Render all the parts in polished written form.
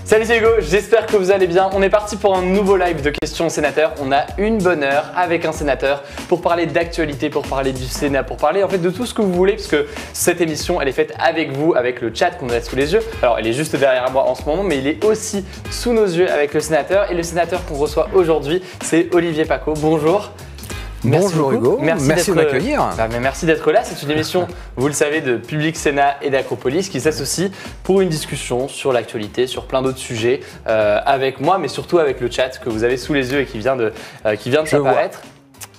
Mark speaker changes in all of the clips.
Speaker 1: Salut, c'est Hugo, j'espère que vous allez bien. On est parti pour un nouveau live de questions aux sénateurs. On a une bonne heure avec un sénateur pour parler d'actualité, pour parler du Sénat, pour parler en fait de tout ce que vous voulez, parce que cette émission elle est faite avec vous, avec le chat qu'on a sous les yeux. Alors elle est juste derrière moi en ce moment, mais il est aussi sous nos yeux avec le sénateur. Et le sénateur qu'on reçoit aujourd'hui, c'est Olivier Paccaud. Bonjour.
Speaker 2: Bonjour Hugo, merci de m'accueillir.
Speaker 1: Merci d'être là. C'est une émission, vous le savez, de Public Sénat et d'Acropolis qui s'associe pour une discussion sur l'actualité, sur plein d'autres sujets, avec moi, mais surtout avec le chat que vous avez sous les yeux et qui vient de s'apparaître.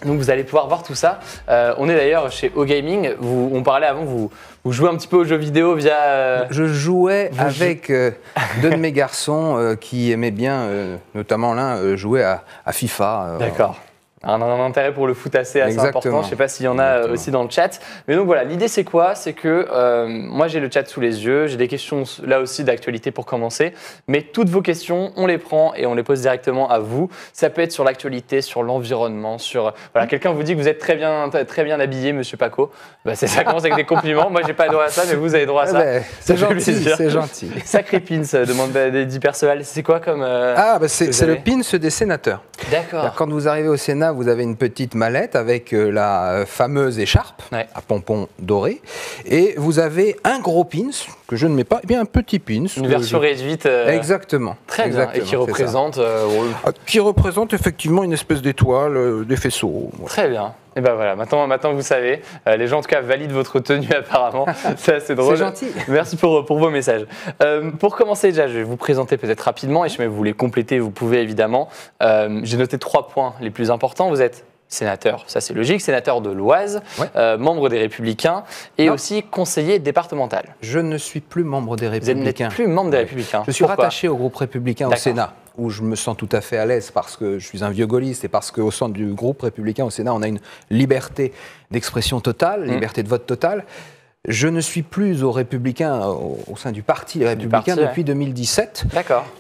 Speaker 1: Donc vous allez pouvoir voir tout ça. On est d'ailleurs chez O-Gaming. On parlait avant, vous jouez un petit peu aux jeux vidéo via...
Speaker 2: Je jouais avec deux de mes garçons qui aimaient bien, notamment l'un, jouer à FIFA.
Speaker 1: D'accord. Un intérêt pour le foot assez important, je ne sais pas s'il y en a aussi dans le chat. Mais donc voilà, l'idée c'est quoi? C'est que moi j'ai le chat sous les yeux, j'ai des questions là aussi d'actualité pour commencer. Mais toutes vos questions, on les prend et on les pose directement à vous. Ça peut être sur l'actualité, sur l'environnement, sur... Voilà, quelqu'un vous dit que vous êtes très bien habillé, monsieur Paccaud. Bah, ça commence avec des compliments. Moi j'ai pas droit à ça, mais vous avez droit à ça.
Speaker 2: C'est gentil, c'est gentil.
Speaker 1: Sacré pins, demande d'Eddie Perceval. C'est quoi comme...
Speaker 2: c'est le pins des sénateurs.
Speaker 1: D'accord.
Speaker 2: Quand vous arrivez au Sénat, vous avez une petite mallette avec la fameuse écharpe à pompons dorés et vous avez un gros pins que je ne mets pas, et bien un petit pins.
Speaker 1: Une version réduite.
Speaker 2: Exactement.
Speaker 1: Très bien. Et qui représente
Speaker 2: qui représente effectivement une espèce d'étoile, des faisceaux.
Speaker 1: Voilà. Très bien. Et ben voilà, maintenant vous savez, les gens en tout cas valident votre tenue apparemment, c'est assez drôle.
Speaker 2: C'est gentil.
Speaker 1: Merci pour vos messages. Pour commencer déjà, je vais vous présenter peut-être rapidement et si vous voulez compléter, vous pouvez évidemment. J'ai noté 3 points les plus importants. Vous êtes sénateur, ça c'est logique, sénateur de l'Oise, membre des Républicains et aussi conseiller départemental.
Speaker 2: Je ne suis plus membre des Républicains.
Speaker 1: Vous n'êtes plus membre des Républicains.
Speaker 2: Je suis rattaché au groupe républicain au Sénat, où je me sens tout à fait à l'aise parce que je suis un vieux gaulliste et parce qu'au sein du groupe républicain au Sénat, on a une liberté d'expression totale, liberté de vote totale. Je ne suis plus aux Républicains, au sein du Parti Les Républicains depuis 2017,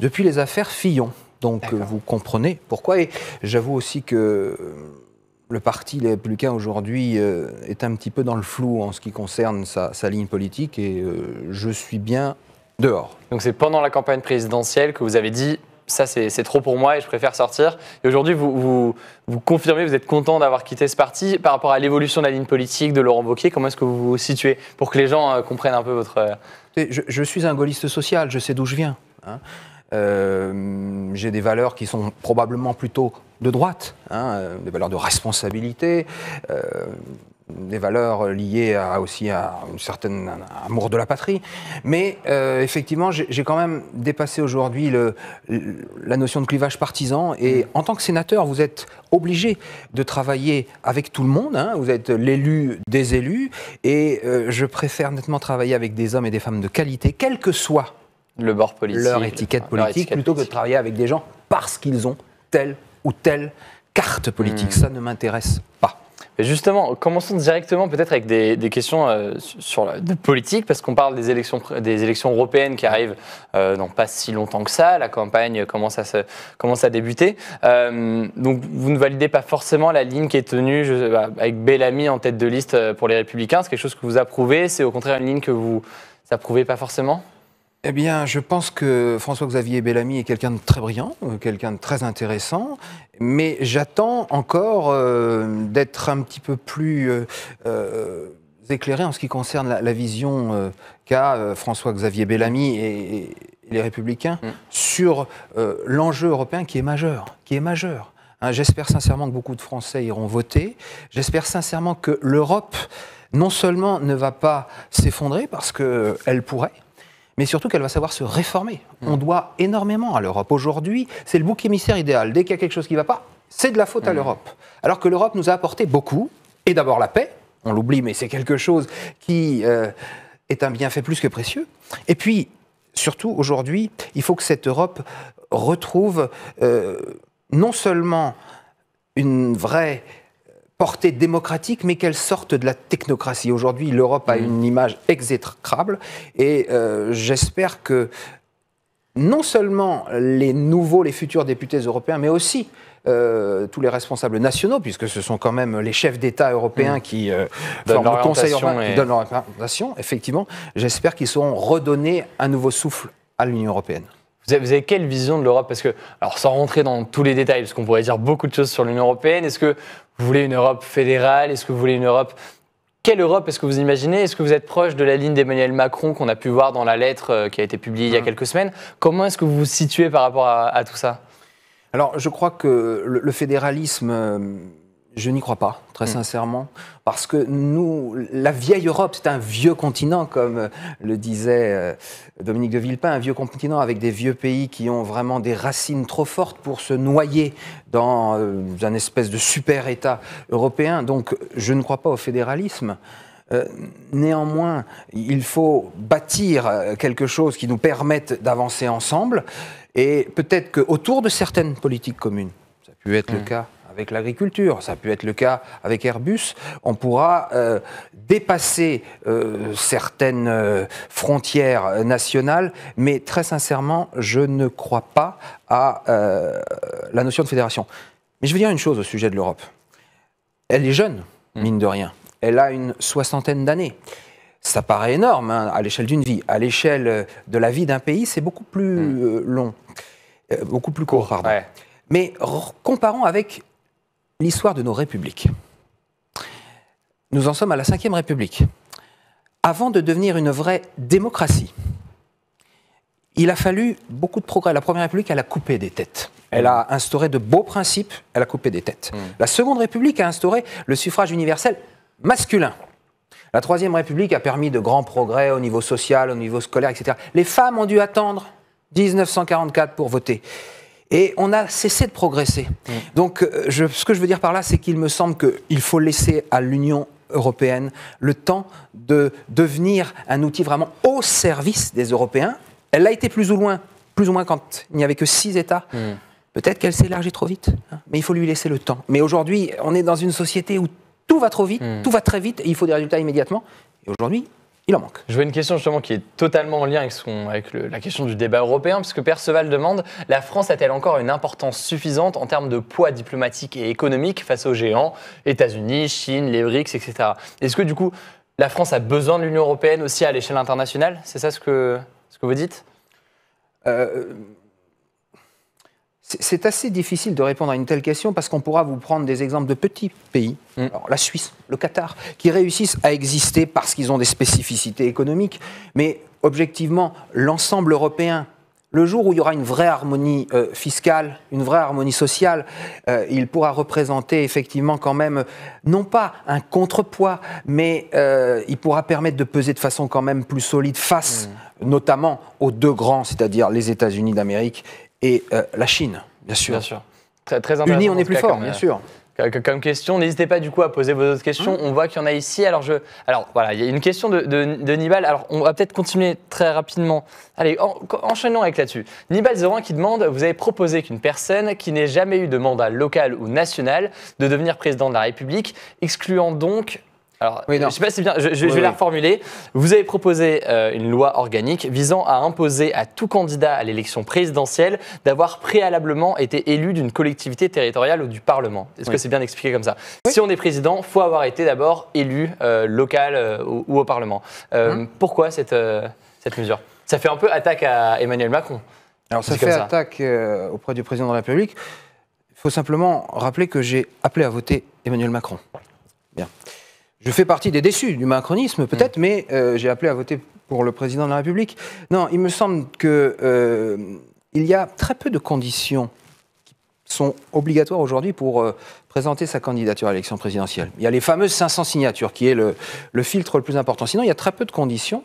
Speaker 2: depuis les affaires Fillon. Donc vous comprenez pourquoi. Et j'avoue aussi que le Parti Les Républicains aujourd'hui est un petit peu dans le flou en ce qui concerne sa ligne politique et je suis bien dehors.
Speaker 1: Donc c'est pendant la campagne présidentielle que vous avez dit ça c'est trop pour moi et je préfère sortir. Et aujourd'hui vous confirmez, vous êtes content d'avoir quitté ce parti par rapport à l'évolution de la ligne politique de Laurent Wauquiez. Comment est-ce que vous vous situez pour que les gens comprennent un peu votre...
Speaker 2: Je suis un gaulliste social, je sais d'où je viens. J'ai des valeurs qui sont probablement plutôt de droite, des valeurs de responsabilité, des valeurs liées aussi à un certain amour de la patrie. Mais effectivement, j'ai quand même dépassé aujourd'hui la notion de clivage partisan. Et en tant que sénateur, vous êtes obligé de travailler avec tout le monde. Vous êtes l'élu des élus. Et je préfère nettement travailler avec des hommes et des femmes de qualité, quel que soit
Speaker 1: le bord politique,
Speaker 2: leur étiquette politique, plutôt que de travailler avec des gens parce qu'ils ont telle ou telle carte politique. Ça ne m'intéresse pas.
Speaker 1: Mais justement, commençons directement peut-être avec des questions de politique, parce qu'on parle des élections européennes qui arrivent dans pas si longtemps que ça. La campagne commence à débuter. Donc vous ne validez pas forcément la ligne qui est tenue avec Bellamy en tête de liste pour les Républicains. C'est quelque chose que vous approuvez? C'est au contraire une ligne que vous n'approuvez pas forcément?
Speaker 2: Eh bien, je pense que François-Xavier Bellamy est quelqu'un de très brillant, quelqu'un de très intéressant, mais j'attends encore d'être un petit peu plus éclairé en ce qui concerne la vision qu'a François-Xavier Bellamy et les Républicains sur l'enjeu européen qui est majeur. J'espère sincèrement que beaucoup de Français iront voter. J'espère sincèrement que l'Europe, non seulement ne va pas s'effondrer parce qu'elle pourrait, mais surtout qu'elle va savoir se réformer. On doit énormément à l'Europe. Aujourd'hui, c'est le bouc émissaire idéal. Dès qu'il y a quelque chose qui ne va pas, c'est de la faute à l'Europe. Alors que l'Europe nous a apporté beaucoup, et d'abord la paix, on l'oublie, mais c'est quelque chose qui est un bienfait plus que précieux. Et puis, surtout, aujourd'hui, il faut que cette Europe retrouve non seulement une vraie portée démocratique, mais qu'elle sorte de la technocratie. Aujourd'hui, l'Europe a une image exécrable et j'espère que non seulement les futurs députés européens, mais aussi tous les responsables nationaux, puisque ce sont quand même les chefs d'État européens qui forment le Conseil européen, qui donnent leur orientation, effectivement, j'espère qu'ils sauront redonner un nouveau souffle à l'Union européenne.
Speaker 1: Vous avez quelle vision de l'Europe? Parce que, alors sans rentrer dans tous les détails, parce qu'on pourrait dire beaucoup de choses sur l'Union européenne, est-ce que vous voulez une Europe fédérale? Est-ce que vous voulez une Europe... Quelle Europe est-ce que vous imaginez? Est-ce que vous êtes proche de la ligne d'Emmanuel Macron qu'on a pu voir dans la lettre qui a été publiée il y a quelques semaines? Comment est-ce que vous vous situez par rapport à tout ça?
Speaker 2: Alors, je crois que le fédéralisme, je n'y crois pas, très sincèrement, parce que nous, la vieille Europe, c'est un vieux continent, comme le disait Dominique de Villepin, un vieux continent avec des vieux pays qui ont vraiment des racines trop fortes pour se noyer dans un espèce de super-État européen. Donc, je ne crois pas au fédéralisme. Néanmoins, il faut bâtir quelque chose qui nous permette d'avancer ensemble, et peut-être qu'autour de certaines politiques communes, ça a pu être le cas avec l'agriculture, ça a pu être le cas avec Airbus, on pourra dépasser certaines frontières nationales, mais très sincèrement, je ne crois pas à la notion de fédération. Mais je veux dire une chose au sujet de l'Europe. Elle est jeune, mine de rien. Elle a une 60aine d'années. Ça paraît énorme à l'échelle d'une vie. À l'échelle de la vie d'un pays, c'est beaucoup plus long, beaucoup plus court, pardon. Ouais. Mais comparons avec l'histoire de nos républiques. Nous en sommes à la 5e République. Avant de devenir une vraie démocratie, il a fallu beaucoup de progrès. La Première République, elle a coupé des têtes. Elle a instauré de beaux principes, elle a coupé des têtes. La Seconde République a instauré le suffrage universel masculin. La Troisième République a permis de grands progrès au niveau social, au niveau scolaire, etc. Les femmes ont dû attendre 1944 pour voter. Et on a cessé de progresser. Donc, ce que je veux dire par là, c'est qu'il me semble qu'il faut laisser à l'Union européenne le temps de devenir un outil vraiment au service des Européens. Elle l'a été plus ou moins quand il n'y avait que 6 États. Peut-être qu'elle s'est élargie trop vite, mais il faut lui laisser le temps. Mais aujourd'hui, on est dans une société où tout va trop vite, tout va très vite, et il faut des résultats immédiatement. Et aujourd'hui, il en manque.
Speaker 1: Je vois une question justement qui est totalement en lien avec la question du débat européen, puisque Perceval demande, la France a-t-elle encore une importance suffisante en termes de poids diplomatique et économique face aux géants, États-Unis, Chine, les BRICS, etc. Est-ce que du coup, la France a besoin de l'Union européenne aussi à l'échelle internationale? C'est ça ce que vous dites?
Speaker 2: C'est assez difficile de répondre à une telle question parce qu'on pourra vous prendre des exemples de petits pays, alors la Suisse, le Qatar, qui réussissent à exister parce qu'ils ont des spécificités économiques, mais objectivement, l'ensemble européen, le jour où il y aura une vraie harmonie fiscale, une vraie harmonie sociale, il pourra représenter effectivement quand même, non pas un contrepoids, mais il pourra permettre de peser de façon quand même plus solide face notamment aux deux grands, c'est-à-dire les États-Unis d'Amérique et la Chine, bien sûr.
Speaker 1: Bien sûr. Très intéressant.
Speaker 2: Unis, on est plus fort, bien sûr.
Speaker 1: Comme question, n'hésitez pas du coup à poser vos autres questions. On voit qu'il y en a ici. Alors voilà, il y a une question de Nibal. Alors on va peut-être continuer très rapidement. Allez, enchaînons avec là-dessus. Nibal 01 qui demande, vous avez proposé qu'une personne qui n'ait jamais eu de mandat local ou national de devenir président de la République, excluant donc... Alors, je ne sais pas si bien, je vais la reformuler. Vous avez proposé une loi organique visant à imposer à tout candidat à l'élection présidentielle d'avoir préalablement été élu d'une collectivité territoriale ou du Parlement. Est-ce que c'est bien expliqué comme ça? Si on est président, il faut avoir été d'abord élu local ou au Parlement. Pourquoi cette mesure? Ça fait un peu attaque à Emmanuel Macron.
Speaker 2: Alors ça fait attaque auprès du président de la République. Il faut simplement rappeler que j'ai appelé à voter Emmanuel Macron. Bien. Je fais partie des déçus du macronisme, peut-être, mais j'ai appelé à voter pour le président de la République. Non, il me semble qu'il y a très peu de conditions qui sont obligatoires aujourd'hui pour présenter sa candidature à l'élection présidentielle. Il y a les fameuses 500 signatures, qui est le filtre le plus important. Sinon, il y a très peu de conditions.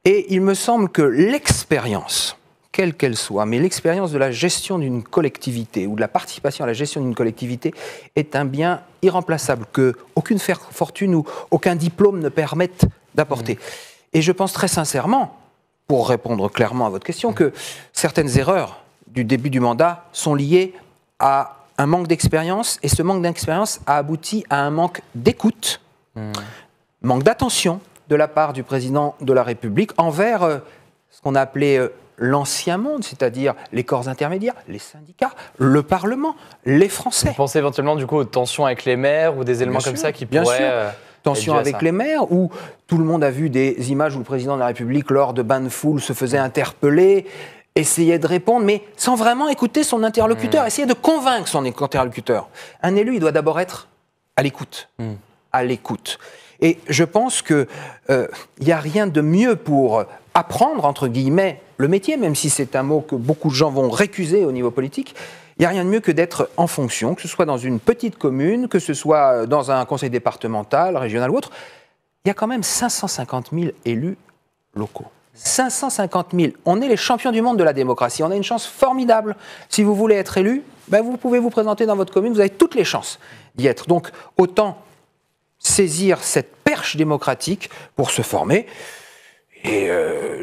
Speaker 2: Et il me semble que l'expérience, quelle qu'elle soit, mais l'expérience de la gestion d'une collectivité ou de la participation à la gestion d'une collectivité est un bien irremplaçable que aucune fortune ou aucun diplôme ne permettent d'apporter. Et je pense très sincèrement, pour répondre clairement à votre question, que certaines erreurs du début du mandat sont liées à un manque d'expérience, et ce manque d'expérience a abouti à un manque d'écoute, manque d'attention de la part du président de la République envers ce qu'on a appelé l'ancien monde, c'est-à-dire les corps intermédiaires, les syndicats, le Parlement, les Français.
Speaker 1: Vous pensez éventuellement du coup aux tensions avec les maires ou des éléments comme ça qui pourraient...
Speaker 2: Tensions avec les maires, où tout le monde a vu des images où le président de la République, lors de bains de foule, se faisait interpeller. essayait de répondre, mais sans vraiment écouter son interlocuteur, essayer de convaincre son interlocuteur. Un élu, il doit d'abord être à l'écoute. À l'écoute. Et je pense qu'il n'y a rien de mieux pour apprendre, entre guillemets, le métier, même si c'est un mot que beaucoup de gens vont récuser au niveau politique. Il n'y a rien de mieux que d'être en fonction, que ce soit dans une petite commune, que ce soit dans un conseil départemental, régional ou autre. Il y a quand même 550 000 élus locaux. 550 000. On est les champions du monde de la démocratie. On a une chance formidable. Si vous voulez être élu, vous pouvez vous présenter dans votre commune. Vous avez toutes les chances d'y être. Donc, autant saisir cette perche démocratique pour se former. Et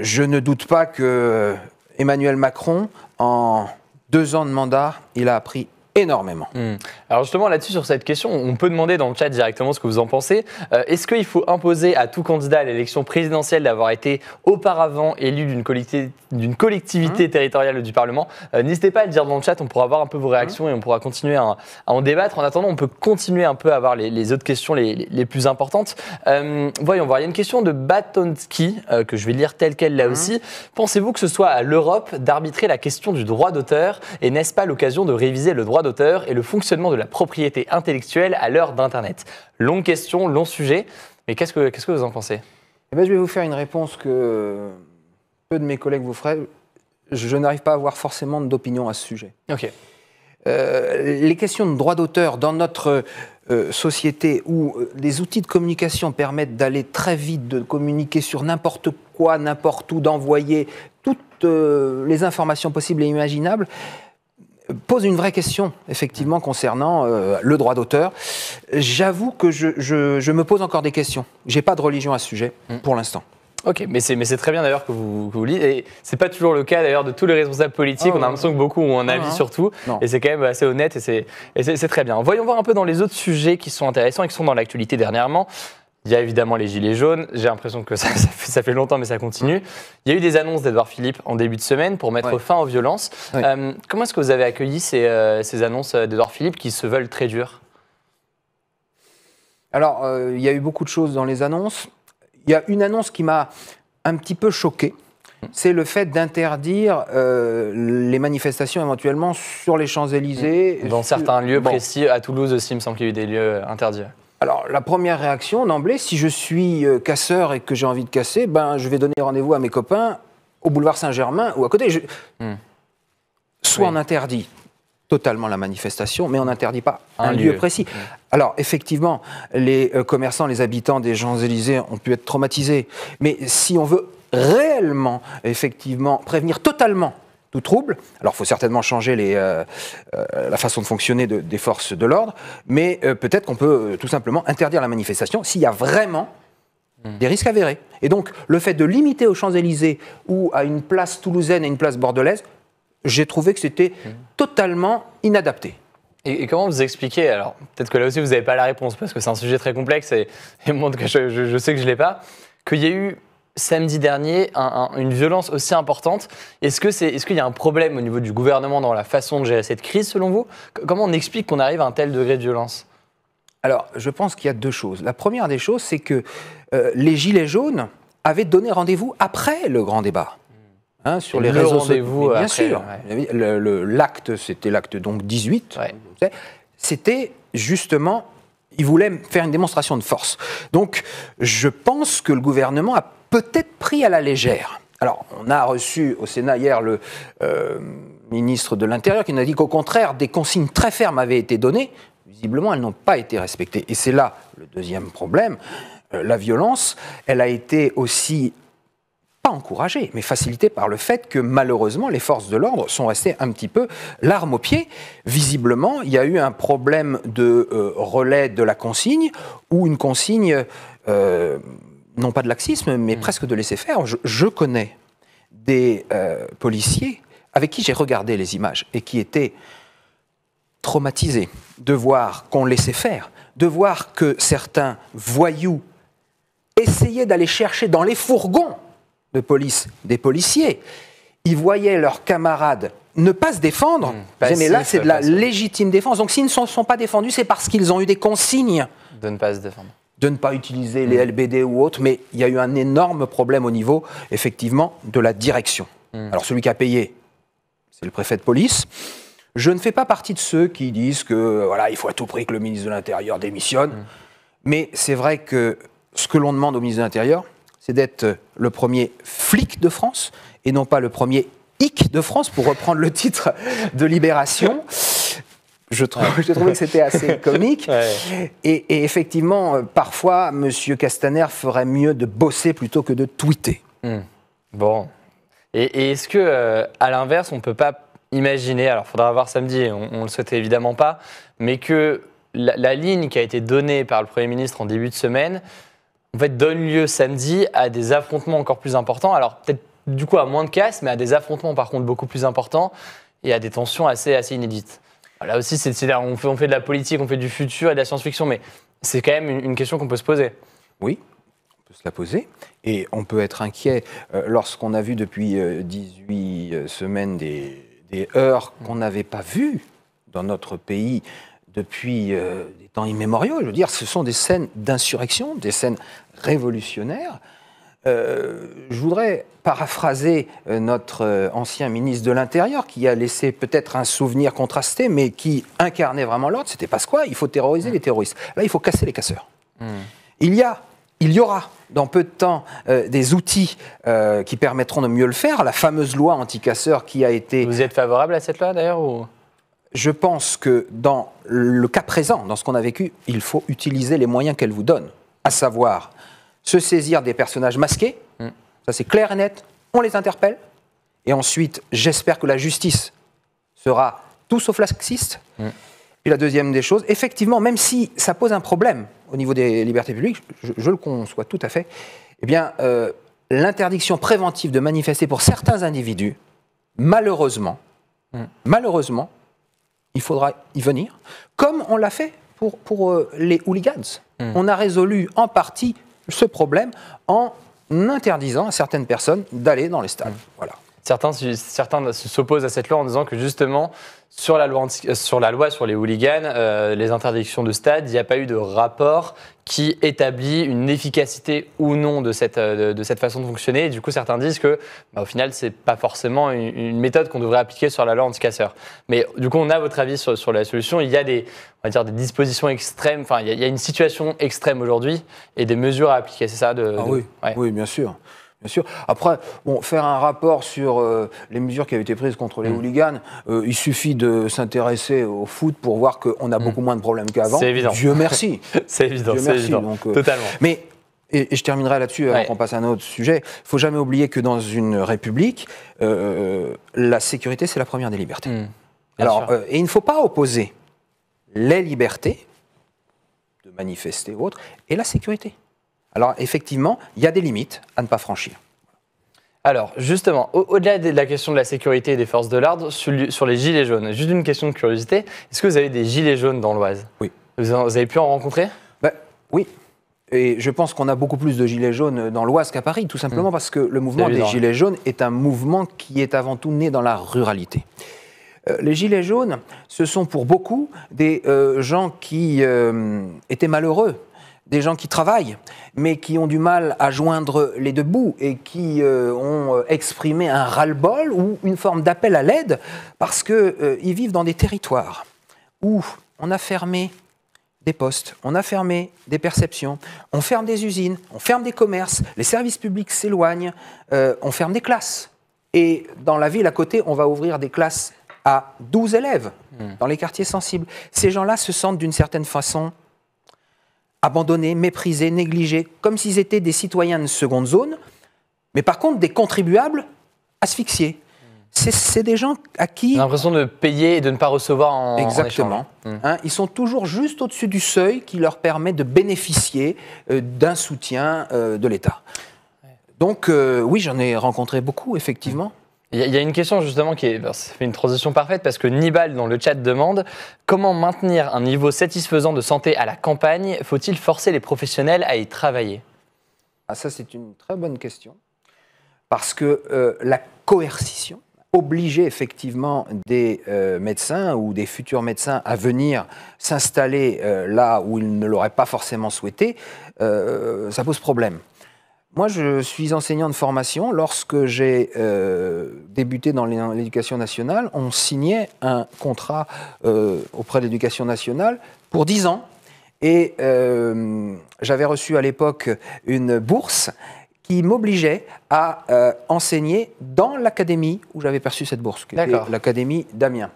Speaker 2: je ne doute pas que Emmanuel Macron, en 2 ans de mandat, il a appris énormément.
Speaker 1: Alors justement là-dessus, sur cette question, on peut demander dans le chat directement ce que vous en pensez. Est-ce qu'il faut imposer à tout candidat à l'élection présidentielle d'avoir été auparavant élu d'une collectivité territoriale du Parlement? N'hésitez pas à le dire dans le chat, on pourra avoir un peu vos réactions et on pourra continuer à en débattre. En attendant, on peut continuer un peu à avoir les autres questions les plus importantes. Voyons voir, il y a une question de Batonski que je vais lire telle qu'elle là aussi. Pensez-vous que ce soit à l'Europe d'arbitrer la question du droit d'auteur et n'est-ce pas l'occasion de réviser le droit d'auteur et le fonctionnement de la propriété intellectuelle à l'heure d'Internet? Longue question, long sujet, mais qu'est-ce que vous en pensez?
Speaker 2: Je vais vous faire une réponse que peu de mes collègues vous feraient. Je n'arrive pas à avoir forcément d'opinion à ce sujet.
Speaker 1: Ok.
Speaker 2: Les questions de droit d'auteur dans notre société où les outils de communication permettent d'aller très vite, de communiquer sur n'importe quoi, n'importe où, d'envoyer toutes les informations possibles et imaginables, pose une vraie question, effectivement, concernant le droit d'auteur. J'avoue que je me pose encore des questions. Je n'ai pas de religion à ce sujet, pour l'instant.
Speaker 1: Ok, mais c'est très bien d'ailleurs que vous lisez. Et c'est pas toujours le cas d'ailleurs de tous les responsables politiques. On a l'impression que beaucoup ont un avis sur tout. Et c'est quand même assez honnête et c'est très bien. Voyons voir un peu dans les autres sujets qui sont intéressants et qui sont dans l'actualité dernièrement. Il y a évidemment les gilets jaunes. J'ai l'impression que ça fait longtemps, mais ça continue. Il y a eu des annonces d'Édouard Philippe en début de semaine pour mettre fin aux violences. Comment est-ce que vous avez accueilli ces annonces d'Édouard Philippe qui se veulent très dures?
Speaker 2: Alors, il y a eu beaucoup de choses dans les annonces. Il y a une annonce qui m'a un petit peu choqué. C'est le fait d'interdire les manifestations éventuellement sur les Champs-Élysées.
Speaker 1: Dans certains lieux précis. À Toulouse aussi, il me semble qu'il y a eu des lieux interdits.
Speaker 2: Alors, la première réaction, d'emblée, si je suis casseur et que j'ai envie de casser, je vais donner rendez-vous à mes copains au boulevard Saint-Germain ou à côté. Soit on interdit totalement la manifestation, mais on n'interdit pas un lieu précis. Alors, effectivement, les commerçants, les habitants des Champs-Élysées ont pu être traumatisés. Mais si on veut réellement, effectivement, prévenir totalement tout trouble, alors il faut certainement changer la façon de fonctionner des forces de l'ordre, mais peut-être qu'on peut tout simplement interdire la manifestation s'il y a vraiment des risques avérés. Et donc, le fait de limiter aux Champs-Élysées ou à une place toulousaine et une place bordelaise, j'ai trouvé que c'était totalement inadapté.
Speaker 1: Et comment vous expliquez, alors peut-être que là aussi vous n'avez pas la réponse parce que c'est un sujet très complexe et montre que je sais que je ne l'ai pas, qu'il y a eu samedi dernier une violence aussi importante. Est-ce qu'il y a un problème au niveau du gouvernement dans la façon de gérer cette crise selon vous? Comment on explique qu'on arrive à un tel degré de violence?
Speaker 2: Alors je pense qu'il y a 2 choses. La première des choses, c'est que les Gilets jaunes avaient donné rendez-vous après le grand débat. Sur les réseaux sociaux, bien sûr. L'acte, c'était l'acte donc 18. C'était justement, ils voulaient faire une démonstration de force. Donc, je pense que le gouvernement a peut-être pris à la légère. Alors, on a reçu au Sénat hier le ministre de l'Intérieur qui nous a dit qu'au contraire, des consignes très fermes avaient été données. Visiblement, elles n'ont pas été respectées. Et c'est là le deuxième problème. La violence, elle a été aussi pas encouragée, mais facilitée par le fait que malheureusement les forces de l'ordre sont restées un petit peu l'arme au pied. Visiblement, il y a eu un problème de relais de la consigne, ou une consigne, non pas de laxisme, mais presque de laisser faire. Je connais des policiers avec qui j'ai regardé les images et qui étaient traumatisés de voir qu'on laissait faire, de voir que certains voyous essayaient d'aller chercher dans les fourgons de police des policiers. Ils voyaient leurs camarades ne pas se défendre. Mais là, c'est de la légitime défense. Donc, s'ils ne sont pas défendus, c'est parce qu'ils ont eu des consignes
Speaker 1: de ne pas se défendre,
Speaker 2: de ne pas utiliser les LBD ou autres. Mais il y a eu un énorme problème au niveau, effectivement, de la direction. Alors, celui qui a payé, c'est le préfet de police. Je ne fais pas partie de ceux qui disent que voilà, il faut à tout prix que le ministre de l'Intérieur démissionne. Mais c'est vrai que ce que l'on demande au ministre de l'Intérieur, c'est d'être le premier flic de France et non pas le premier hic de France, pour reprendre le titre de Libération. J'ai trouvé que c'était assez comique. Ouais. Et effectivement, parfois, M. Castaner ferait mieux de bosser plutôt que de tweeter.
Speaker 1: Bon. Et est-ce que, à l'inverse, on ne peut pas imaginer, alors il faudra voir samedi, on ne le souhaitait évidemment pas, mais que la ligne qui a été donnée par le Premier ministre en début de semaine, en fait, donne lieu samedi à des affrontements encore plus importants. Alors peut-être du coup à moins de casse, mais à des affrontements par contre beaucoup plus importants et à des tensions assez inédites. Là aussi, on fait de la politique, on fait du futur et de la science-fiction, mais c'est quand même une question qu'on peut se poser.
Speaker 2: Oui, on peut se la poser. Et on peut être inquiet lorsqu'on a vu depuis 18 semaines des heurts qu'on n'avait pas vues dans notre pays depuis des temps immémoriaux. Je veux dire, ce sont des scènes d'insurrection, des scènes révolutionnaires. Je voudrais paraphraser notre ancien ministre de l'Intérieur qui a laissé peut-être un souvenir contrasté, mais qui incarnait vraiment l'ordre. C'était Pasqua, il faut terroriser les terroristes. Là, il faut casser les casseurs. Il y aura dans peu de temps des outils qui permettront de mieux le faire. La fameuse loi anti-casseurs qui a été...
Speaker 1: Vous êtes favorable à cette loi d'ailleurs ou...
Speaker 2: Je pense que dans le cas présent, dans ce qu'on a vécu, il faut utiliser les moyens qu'elle vous donne, à savoir se saisir des personnages masqués, ça c'est clair et net, on les interpelle, et ensuite j'espère que la justice sera tout sauf laxiste. Puis la deuxième des choses, effectivement, même si ça pose un problème au niveau des libertés publiques, je le conçois tout à fait, eh bien l'interdiction préventive de manifester pour certains individus, malheureusement, il faudra y venir, comme on l'a fait pour les hooligans. On a résolu en partie ce problème en interdisant à certaines personnes d'aller dans les stades. Voilà.
Speaker 1: Certains s'opposent à cette loi en disant que justement, sur la loi sur les hooligans, les interdictions de stade, il n'y a pas eu de rapport qui établit une efficacité ou non de cette façon de fonctionner. Et du coup, certains disent que, au final, ce n'est pas forcément une méthode qu'on devrait appliquer sur la loi anti-casseurs. Mais du coup, on a votre avis sur la solution. Il y a des dispositions extrêmes, enfin, il y a une situation extrême aujourd'hui et des mesures à appliquer. C'est ça
Speaker 2: Oui, bien sûr. Bien sûr. Après, faire un rapport sur les mesures qui avaient été prises contre les hooligans, il suffit de s'intéresser au foot pour voir qu'on a beaucoup moins de problèmes qu'avant.
Speaker 1: C'est évident.
Speaker 2: Dieu merci.
Speaker 1: C'est évident, c'est évident. Donc, totalement.
Speaker 2: Mais, et je terminerai là-dessus avant qu'on passe à un autre sujet, il ne faut jamais oublier que dans une république, la sécurité, c'est la première des libertés. Alors, et il ne faut pas opposer les libertés de manifester ou autre et la sécurité. Alors, effectivement, il y a des limites à ne pas franchir.
Speaker 1: Alors, justement, au-delà de la question de la sécurité et des forces de l'ordre, sur les gilets jaunes, juste une question de curiosité, est-ce que vous avez des gilets jaunes dans l'Oise ?
Speaker 2: Oui.
Speaker 1: Vous avez pu en rencontrer ?
Speaker 2: Oui. Et je pense qu'on a beaucoup plus de gilets jaunes dans l'Oise qu'à Paris, tout simplement parce que le mouvement des gilets jaunes est un mouvement qui est avant tout né dans la ruralité. Les gilets jaunes, ce sont pour beaucoup des gens qui étaient malheureux, des gens qui travaillent, mais qui ont du mal à joindre les deux bouts et qui ont exprimé un ras-le-bol ou une forme d'appel à l'aide parce qu'ils vivent dans des territoires où on a fermé des postes, on a fermé des perceptions, on ferme des usines, on ferme des commerces, les services publics s'éloignent, on ferme des classes. Et dans la ville à côté, on va ouvrir des classes à 12 élèves dans les quartiers sensibles. Ces gens-là se sentent d'une certaine façon abandonnés, méprisés, négligés, comme s'ils étaient des citoyens de seconde zone, mais par contre des contribuables asphyxiés. C'est des gens à qui...
Speaker 1: On a l'impression de payer et de ne pas recevoir en
Speaker 2: Exactement. Ils sont toujours juste au-dessus du seuil qui leur permet de bénéficier d'un soutien de l'État. Donc oui, j'en ai rencontré beaucoup, effectivement.
Speaker 1: Il y a une question justement ça fait une transition parfaite parce que Nibal dans le chat demande comment maintenir un niveau satisfaisant de santé à la campagne ? Faut-il forcer les professionnels à y travailler ?
Speaker 2: Ça c'est une très bonne question parce que la coercition, obliger effectivement des médecins ou des futurs médecins à venir s'installer là où ils ne l'auraient pas forcément souhaité, ça pose problème. Moi, je suis enseignant de formation. Lorsque j'ai débuté dans l'éducation nationale, on signait un contrat auprès de l'éducation nationale pour 10 ans. Et j'avais reçu à l'époque une bourse qui m'obligeait à enseigner dans l'académie où j'avais perçu cette bourse, qui était l'académie d'Amiens.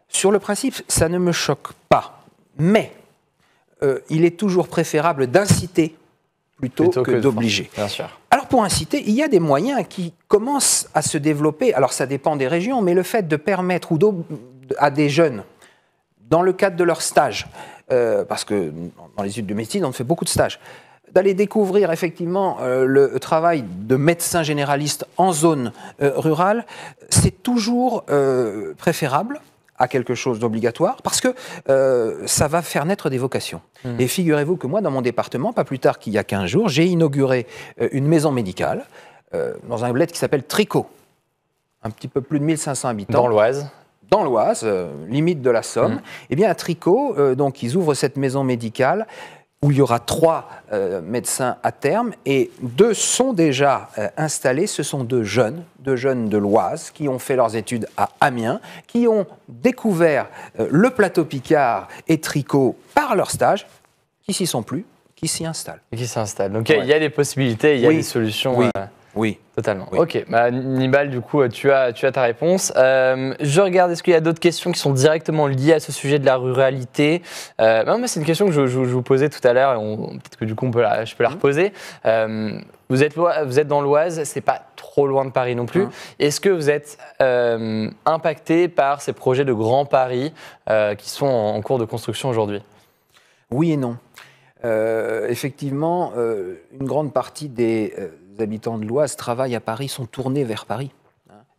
Speaker 2: Sur le principe, ça ne me choque pas. Mais il est toujours préférable d'inciter plutôt que d'obliger.
Speaker 1: Bien sûr.
Speaker 2: Alors pour inciter, il y a des moyens qui commencent à se développer. Alors ça dépend des régions, mais le fait de permettre à des jeunes, dans le cadre de leur stage, parce que dans les études de médecine, on fait beaucoup de stages, d'aller découvrir effectivement le travail de médecin généraliste en zone rurale, c'est toujours préférable à quelque chose d'obligatoire, parce que ça va faire naître des vocations. Et figurez-vous que moi, dans mon département, pas plus tard qu'il y a 15 jours, j'ai inauguré une maison médicale dans un bled qui s'appelle Tricot, un petit peu plus de 1500 habitants.
Speaker 1: Dans l'Oise.
Speaker 2: Dans l'Oise, limite de la Somme. Eh bien, à Tricot, donc, ils ouvrent cette maison médicale où il y aura 3 médecins à terme, et 2 sont déjà installés. Ce sont 2 jeunes de l'Oise, qui ont fait leurs études à Amiens, qui ont découvert le plateau Picard et Tricot par leur stage, qui s'y sont plus, qui s'y installent.
Speaker 1: Et qui s'installent. Donc il y a des possibilités, il y a des solutions.
Speaker 2: Oui.
Speaker 1: Totalement.
Speaker 2: Oui.
Speaker 1: Ok, Nibal, du coup, tu as ta réponse. Je regarde, est-ce qu'il y a d'autres questions qui sont directement liées à ce sujet de la ruralité? Moi, c'est une question que je vous posais tout à l'heure, et peut-être que du coup, je peux la reposer. Vous êtes dans l'Oise, c'est pas trop loin de Paris non plus. Est-ce que vous êtes impacté par ces projets de Grand Paris qui sont en cours de construction aujourd'hui?
Speaker 2: Oui et non. Effectivement, une grande partie des habitants de l'Oise travaillent à Paris, sont tournés vers Paris,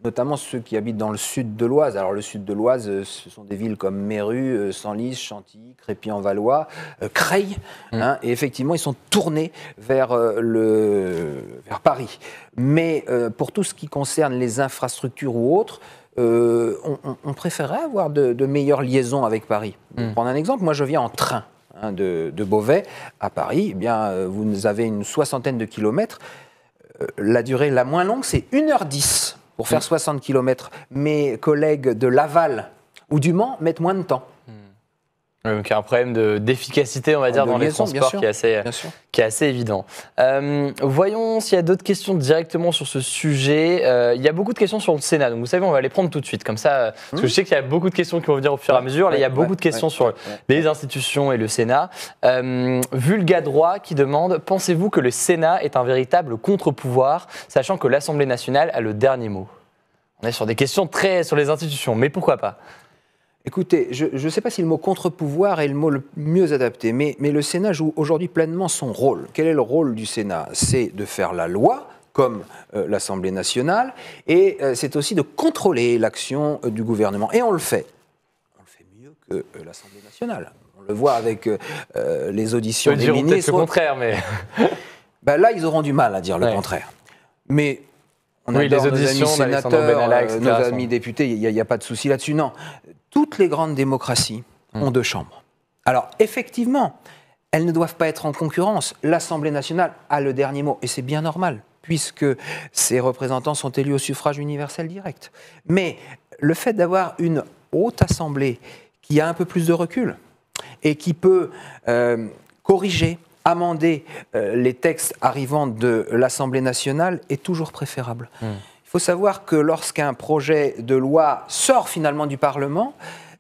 Speaker 2: notamment ceux qui habitent dans le sud de l'Oise. Alors le sud de l'Oise, ce sont des villes comme Méru, Senlis, Chantilly, Crépy-en-Valois, Creil, et effectivement ils sont tournés vers Paris. Mais pour tout ce qui concerne les infrastructures ou autres, on préférerait avoir de meilleures liaisons avec Paris. Pour prendre un exemple, moi je viens en train de Beauvais à Paris. Eh bien, vous avez une 60aine de kilomètres. La durée la moins longue, c'est 1h10 pour faire 60 km. Mes collègues de Laval ou du Mans mettent moins de temps.
Speaker 1: Donc il y a un problème d'efficacité, on va dire, dans les transports qui est assez évident. Voyons s'il y a d'autres questions directement sur ce sujet. Il y a beaucoup de questions sur le Sénat, donc vous savez, on va les prendre tout de suite. Comme ça, parce que je sais qu'il y a beaucoup de questions qui vont venir au fur et à mesure. Là, il y a beaucoup de questions sur les institutions et le Sénat. Vulgadroit qui demande, pensez-vous que le Sénat est un véritable contre-pouvoir, sachant que l'Assemblée nationale a le dernier mot? On est sur des questions très sur les institutions, mais pourquoi pas?
Speaker 2: Écoutez, je ne sais pas si le mot contre-pouvoir est le mot le mieux adapté, mais le Sénat joue aujourd'hui pleinement son rôle. Quel est le rôle du Sénat? C'est de faire la loi, comme l'Assemblée nationale, et c'est aussi de contrôler l'action du gouvernement. Et on le fait. On le fait mieux que l'Assemblée nationale. On le voit avec les auditions des ministres.
Speaker 1: Peut-être le contraire, mais...
Speaker 2: Là, ils auront du mal à dire le contraire. Mais... on adore
Speaker 1: les auditions,
Speaker 2: nos amis sénateurs, nos amis députés, il n'y a pas de souci là-dessus. Non, toutes les grandes démocraties ont 2 chambres. Alors, effectivement, elles ne doivent pas être en concurrence. L'Assemblée nationale a le dernier mot, et c'est bien normal, puisque ses représentants sont élus au suffrage universel direct. Mais le fait d'avoir une haute assemblée qui a un peu plus de recul et qui peut corriger, amender les textes arrivant de l'Assemblée nationale est toujours préférable. Il faut savoir que lorsqu'un projet de loi sort finalement du Parlement,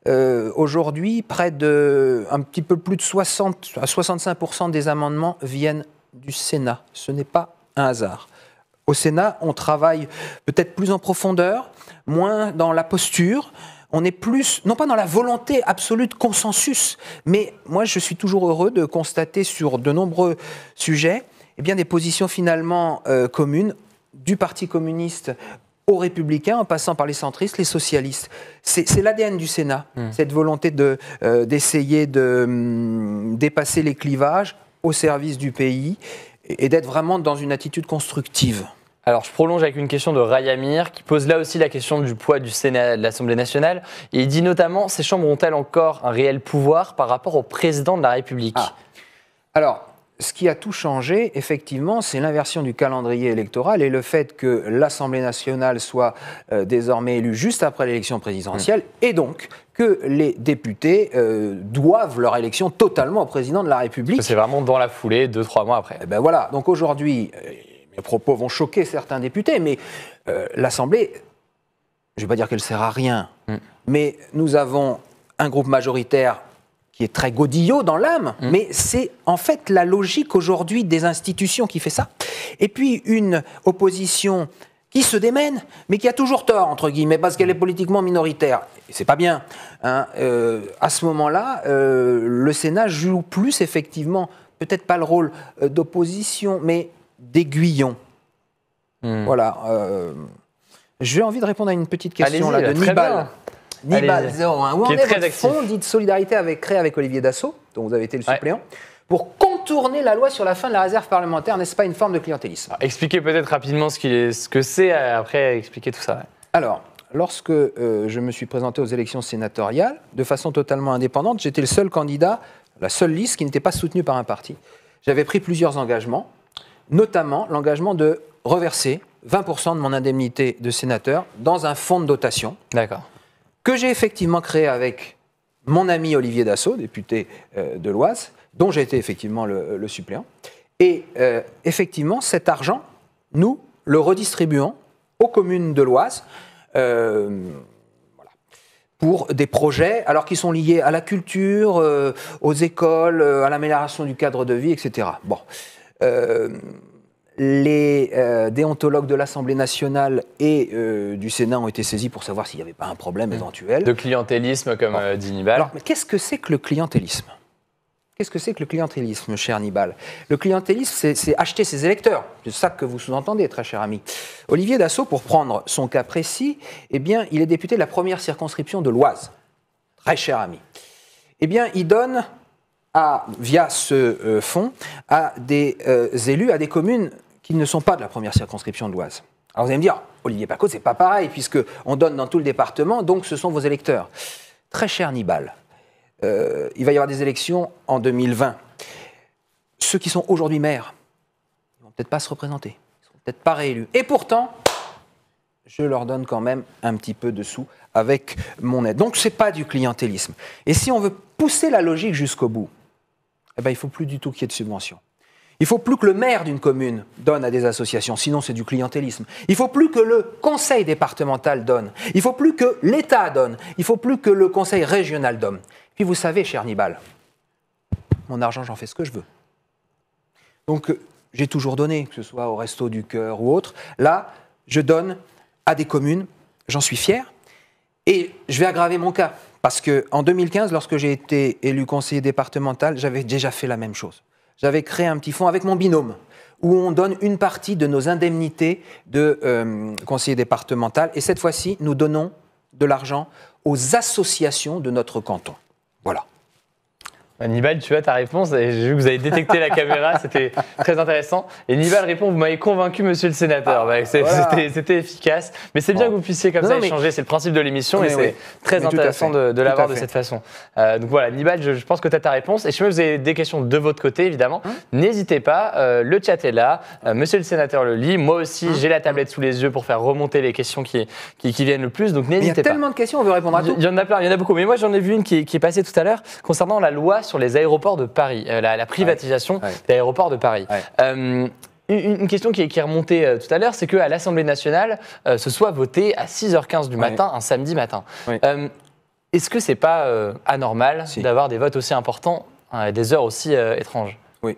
Speaker 2: aujourd'hui, un petit peu plus de 60 à 65% des amendements viennent du Sénat. Ce n'est pas un hasard. Au Sénat, on travaille peut-être plus en profondeur, moins dans la posture. On est plus, non pas dans la volonté absolue de consensus, mais moi je suis toujours heureux de constater sur de nombreux sujets des positions finalement communes, du Parti communiste aux Républicains, en passant par les centristes, les socialistes. C'est l'ADN du Sénat, cette volonté d'essayer de dépasser les clivages au service du pays et d'être vraiment dans une attitude constructive.
Speaker 1: Alors, je prolonge avec une question de Rayamir qui pose là aussi la question du poids du Sénat, de l'Assemblée nationale. Et il dit notamment, ces chambres ont-elles encore un réel pouvoir par rapport au président de la République?
Speaker 2: Alors, ce qui a tout changé, effectivement, c'est l'inversion du calendrier électoral et le fait que l'Assemblée nationale soit désormais élue juste après l'élection présidentielle, et donc que les députés doivent leur élection totalement au président de la République.
Speaker 1: C'est vraiment dans la foulée, 2-3 mois après.
Speaker 2: Et ben voilà, donc aujourd'hui, mes propos vont choquer certains députés, mais l'Assemblée, je ne vais pas dire qu'elle ne sert à rien, mais nous avons un groupe majoritaire qui est très godillot dans l'âme, mais c'est en fait la logique aujourd'hui des institutions qui fait ça. Et puis une opposition qui se démène, mais qui a toujours tort, entre guillemets, parce qu'elle est politiquement minoritaire. Et c'est pas bien. Hein. À ce moment-là, le Sénat joue plus, effectivement, peut-être pas le rôle d'opposition, mais d'aiguillon. Voilà. J'ai envie de répondre à une petite question là, de Nibal. Nibal, où on est votre fonds dit de solidarité créé avec Olivier Dassault, dont vous avez été le suppléant, pour contourner la loi sur la fin de la réserve parlementaire, n'est-ce pas une forme de clientélisme?
Speaker 1: Expliquez peut-être rapidement ce que c'est, après expliquer tout ça. Ouais.
Speaker 2: Alors, lorsque je me suis présenté aux élections sénatoriales, de façon totalement indépendante, j'étais le seul candidat, la seule liste qui n'était pas soutenue par un parti. J'avais pris plusieurs engagements, notamment l'engagement de reverser 20% de mon indemnité de sénateur dans un fonds de dotation.
Speaker 1: D'accord.
Speaker 2: Que j'ai effectivement créé avec mon ami Olivier Dassault, député de l'Oise, dont j'ai été effectivement le suppléant. Et effectivement, cet argent, nous le redistribuons aux communes de l'Oise pour des projets alors qui sont liés à la culture, aux écoles, à l'amélioration du cadre de vie, etc. Bon. Les déontologues de l'Assemblée nationale et du Sénat ont été saisis pour savoir s'il n'y avait pas un problème éventuel.
Speaker 1: De clientélisme, comme dit Nibal.
Speaker 2: Alors, mais qu'est-ce que c'est que le clientélisme? Qu'est-ce que c'est que le clientélisme, cher Nibal? Le clientélisme, c'est acheter ses électeurs. C'est ça que vous sous-entendez, très cher ami. Olivier Dassault, pour prendre son cas précis, eh bien, il est député de la première circonscription de l'Oise. Très cher ami. Eh bien, il donne, via ce fonds, à des élus, à des communes qui ne sont pas de la première circonscription de l'Oise. Alors vous allez me dire, Olivier Paccaud, c'est pas pareil, puisqu'on donne dans tout le département, donc ce sont vos électeurs. Très cher Nibal, il va y avoir des élections en 2020. Ceux qui sont aujourd'hui maires, ils ne vont peut-être pas se représenter, ils ne seront peut-être pas réélus. Et pourtant, je leur donne quand même un petit peu de sous avec mon aide. Donc ce n'est pas du clientélisme. Et si on veut pousser la logique jusqu'au bout, eh ben, il ne faut plus du tout qu'il y ait de subventions. Il ne faut plus que le maire d'une commune donne à des associations, sinon c'est du clientélisme. Il ne faut plus que le conseil départemental donne. Il ne faut plus que l'État donne. Il ne faut plus que le conseil régional donne. Puis vous savez, cher Nibal, mon argent, j'en fais ce que je veux. Donc j'ai toujours donné, que ce soit au Resto du Cœur ou autre. Là, je donne à des communes, j'en suis fier. Et je vais aggraver mon cas, parce qu'en 2015, lorsque j'ai été élu conseiller départemental, j'avais déjà fait la même chose. J'avais créé un petit fonds avec mon binôme, où on donne une partie de nos indemnités de conseiller départemental. Et cette fois-ci, nous donnons de l'argent aux associations de notre canton. Voilà.
Speaker 1: Nibal, tu as ta réponse. J'ai vu que vous avez détecté la caméra, c'était très intéressant. Et Nibal répond, vous m'avez convaincu, monsieur le sénateur. C'était efficace. Mais c'est bien que vous puissiez comme ça échanger. C'est le principe de l'émission et c'est très intéressant de l'avoir de cette façon. Donc voilà, Nibal, je pense que tu as ta réponse. Et si vous avez des questions de votre côté, évidemment, n'hésitez pas. Le chat est là. Monsieur le sénateur le lit. Moi aussi, j'ai la tablette sous les yeux pour faire remonter les questions qui viennent le plus. Donc n'hésitez pas.
Speaker 2: Il y a tellement de questions, on veut répondre à tout.
Speaker 1: Il y en a plein, il y en a beaucoup. Mais moi, j'en ai vu une qui est passée tout à l'heure concernant la loi sur les aéroports de Paris, la privatisation des aéroports de Paris. Une question qui est remontée tout à l'heure, c'est qu'à l'Assemblée nationale, ce soit voté à 6h15 du matin, un samedi matin. Est-ce que c'est pas anormal d'avoir des votes aussi importants à des heures aussi étranges?
Speaker 2: Oui.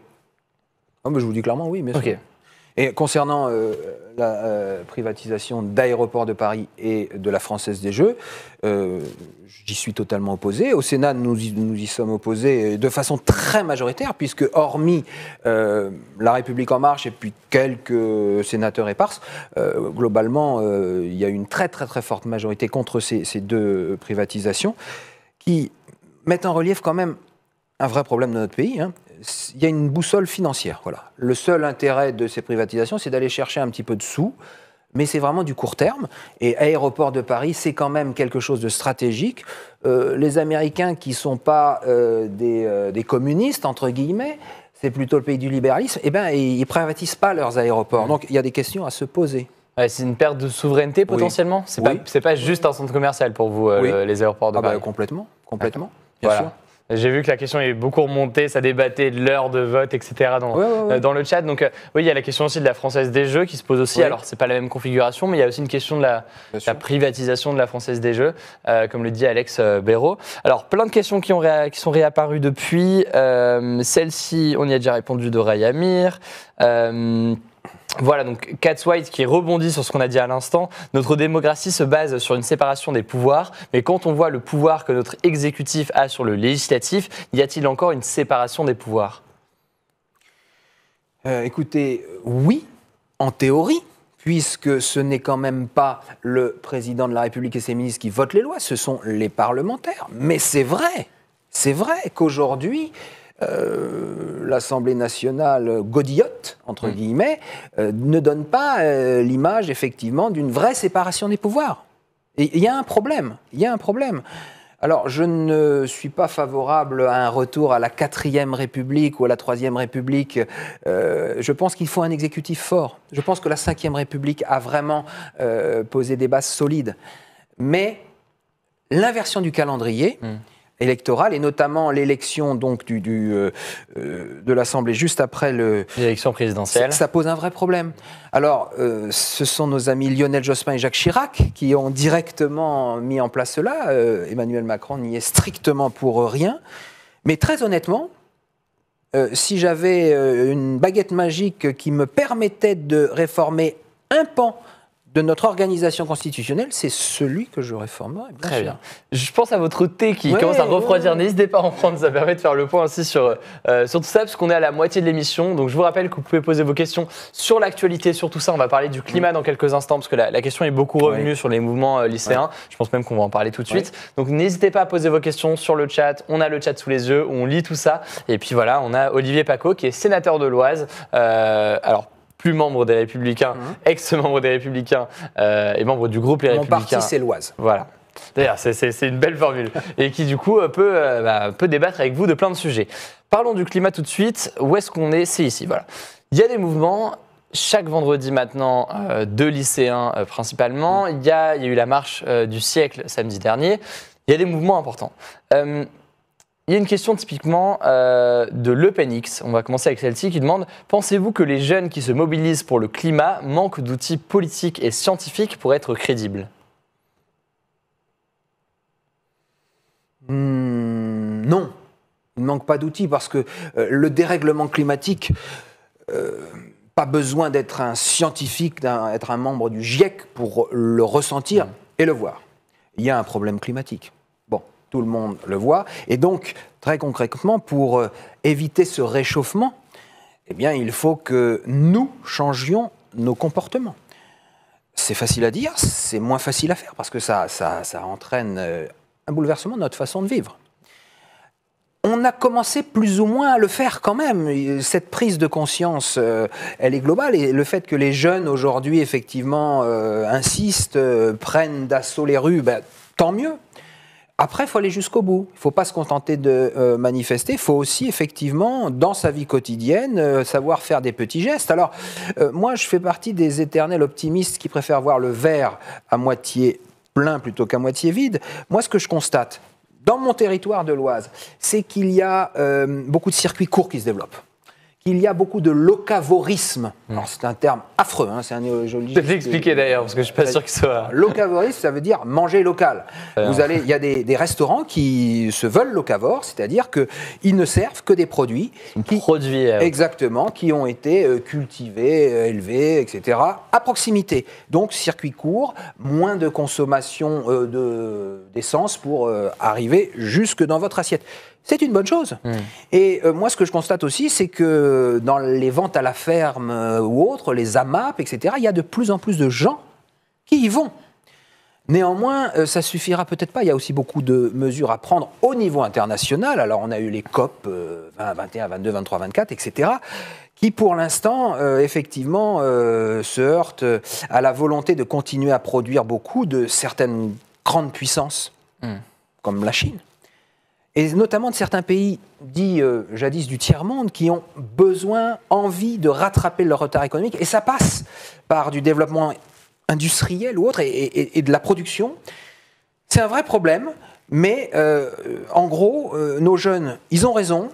Speaker 2: Mais je vous dis clairement oui, bien sûr. Et concernant la privatisation d'Aéroports de Paris et de la Française des Jeux, j'y suis totalement opposé. Au Sénat, nous y sommes opposés de façon très majoritaire, puisque hormis La République En Marche et puis quelques sénateurs éparses, globalement, il y a une très très très forte majorité contre ces deux privatisations qui mettent en relief quand même un vrai problème de notre pays. Il y a une boussole financière. Voilà. Le seul intérêt de ces privatisations, c'est d'aller chercher un petit peu de sous, mais c'est vraiment du court terme. Et Aéroports de Paris, c'est quand même quelque chose de stratégique. Les Américains qui ne sont pas des communistes, entre guillemets, c'est plutôt le pays du libéralisme, eh ben, ils ne privatisent pas leurs aéroports. Donc il y a des questions à se poser.
Speaker 1: Ouais, c'est une perte de souveraineté potentiellement. C'est pas juste un centre commercial pour vous, les aéroports de Paris.
Speaker 2: Complètement, bien sûr.
Speaker 1: J'ai vu que la question est beaucoup remontée, ça débattait de l'heure de vote, etc. dans le chat. Donc oui, il y a la question aussi de la Française des Jeux qui se pose aussi. Alors, c'est pas la même configuration, mais il y a aussi une question de la privatisation de la Française des Jeux, comme le dit Alex Béraud. Alors, plein de questions qui sont réapparues depuis. Celle-ci, on y a déjà répondu, de Ray Amir. Voilà, donc Katz White qui rebondit sur ce qu'on a dit à l'instant. Notre démocratie se base sur une séparation des pouvoirs, mais quand on voit le pouvoir que notre exécutif a sur le législatif, y a-t-il encore une séparation des pouvoirs ?
Speaker 2: Écoutez, oui, en théorie, puisque ce n'est quand même pas le président de la République et ses ministres qui votent les lois, ce sont les parlementaires. Mais c'est vrai qu'aujourd'hui, l'Assemblée nationale godillotte, entre guillemets, ne donne pas l'image, effectivement, d'une vraie séparation des pouvoirs. Et il y a un problème. Alors, je ne suis pas favorable à un retour à la 4e République ou à la 3e République. Je pense qu'il faut un exécutif fort. Je pense que la 5e République a vraiment posé des bases solides. Mais l'inversion du calendrier électorale, et notamment l'élection donc de l'Assemblée juste après
Speaker 1: l'élection présidentielle,
Speaker 2: ça pose un vrai problème. Alors, ce sont nos amis Lionel Jospin et Jacques Chirac qui ont directement mis en place cela. Emmanuel Macron n'y est strictement pour rien. Mais très honnêtement, si j'avais une baguette magique qui me permettait de réformer un pan de notre organisation constitutionnelle, c'est celui que je réformerai.
Speaker 1: Très bien. Je pense à votre thé qui commence à refroidir. N'hésitez pas à en prendre, ça permet de faire le point aussi sur tout ça, parce qu'on est à la moitié de l'émission. Donc je vous rappelle que vous pouvez poser vos questions sur l'actualité, sur tout ça. On va parler du climat dans quelques instants, parce que la question est beaucoup revenue sur les mouvements lycéens. Je pense même qu'on va en parler tout de suite. Donc n'hésitez pas à poser vos questions sur le chat. On a le chat sous les yeux, on lit tout ça. Et puis voilà, on a Olivier Pacot, qui est sénateur de l'Oise. Alors, plus membre des Républicains, ex-membre des Républicains et membre du groupe Les Républicains.
Speaker 2: Mon parti, c'est l'Oise.
Speaker 1: Voilà. D'ailleurs, c'est une belle formule. Et qui, du coup, peut débattre avec vous de plein de sujets. Parlons du climat tout de suite. Où est-ce qu'on est ? C'est ici, voilà. Il y a des mouvements, chaque vendredi maintenant, de lycéens principalement. Il y a eu la marche du siècle samedi dernier. Il y a des mouvements importants. Il y a une question typiquement de Le Pen X. On va commencer avec celle-ci qui demande « Pensez-vous que les jeunes qui se mobilisent pour le climat manquent d'outils politiques et scientifiques pour être crédibles ?»
Speaker 2: Non, il ne manque pas d'outils parce que le dérèglement climatique, pas besoin d'être un scientifique, d'être un membre du GIEC pour le ressentir et le voir. Il y a un problème climatique. Tout le monde le voit. Et donc, très concrètement, pour éviter ce réchauffement, eh bien, il faut que nous changions nos comportements. C'est facile à dire, c'est moins facile à faire, parce que ça entraîne un bouleversement de notre façon de vivre. On a commencé plus ou moins à le faire quand même. Cette prise de conscience, elle est globale. Et le fait que les jeunes, aujourd'hui, effectivement, insistent, prennent d'assaut les rues, tant mieux. Après, il faut aller jusqu'au bout. Il ne faut pas se contenter de manifester. Il faut aussi, effectivement, dans sa vie quotidienne, savoir faire des petits gestes. Alors, moi, je fais partie des éternels optimistes qui préfèrent voir le verre à moitié plein plutôt qu'à moitié vide. Moi, ce que je constate, dans mon territoire de l'Oise, c'est qu'il y a beaucoup de circuits courts qui se développent. Qu'il y a beaucoup de locavorisme. Alors, c'est un terme affreux, hein, c'est un néo-joli.
Speaker 1: Je vais l'expliquer d'ailleurs, parce que je ne suis pas sûr que ce soit...
Speaker 2: Locavorisme, ça veut dire manger local. Il y a des restaurants qui se veulent locavores, c'est-à-dire qu'ils ne servent que des produits... Exactement, qui ont été cultivés, élevés, etc., à proximité. Donc, circuit court, moins de consommation d'essence pour arriver jusque dans votre assiette. C'est une bonne chose. Et moi, ce que je constate aussi, c'est que dans les ventes à la ferme ou autres, les AMAP, etc., il y a de plus en plus de gens qui y vont. Néanmoins, ça suffira peut-être pas. Il y a aussi beaucoup de mesures à prendre au niveau international. Alors, on a eu les COP 20, 21, 22, 23, 24, etc., qui, pour l'instant, effectivement, se heurtent à la volonté de continuer à produire beaucoup de certaines grandes puissances, comme la Chine. et notamment de certains pays dits jadis du tiers-monde, qui ont besoin, envie de rattraper leur retard économique. Et ça passe par du développement industriel ou autre, et de la production. C'est un vrai problème, mais en gros, nos jeunes, ils ont raison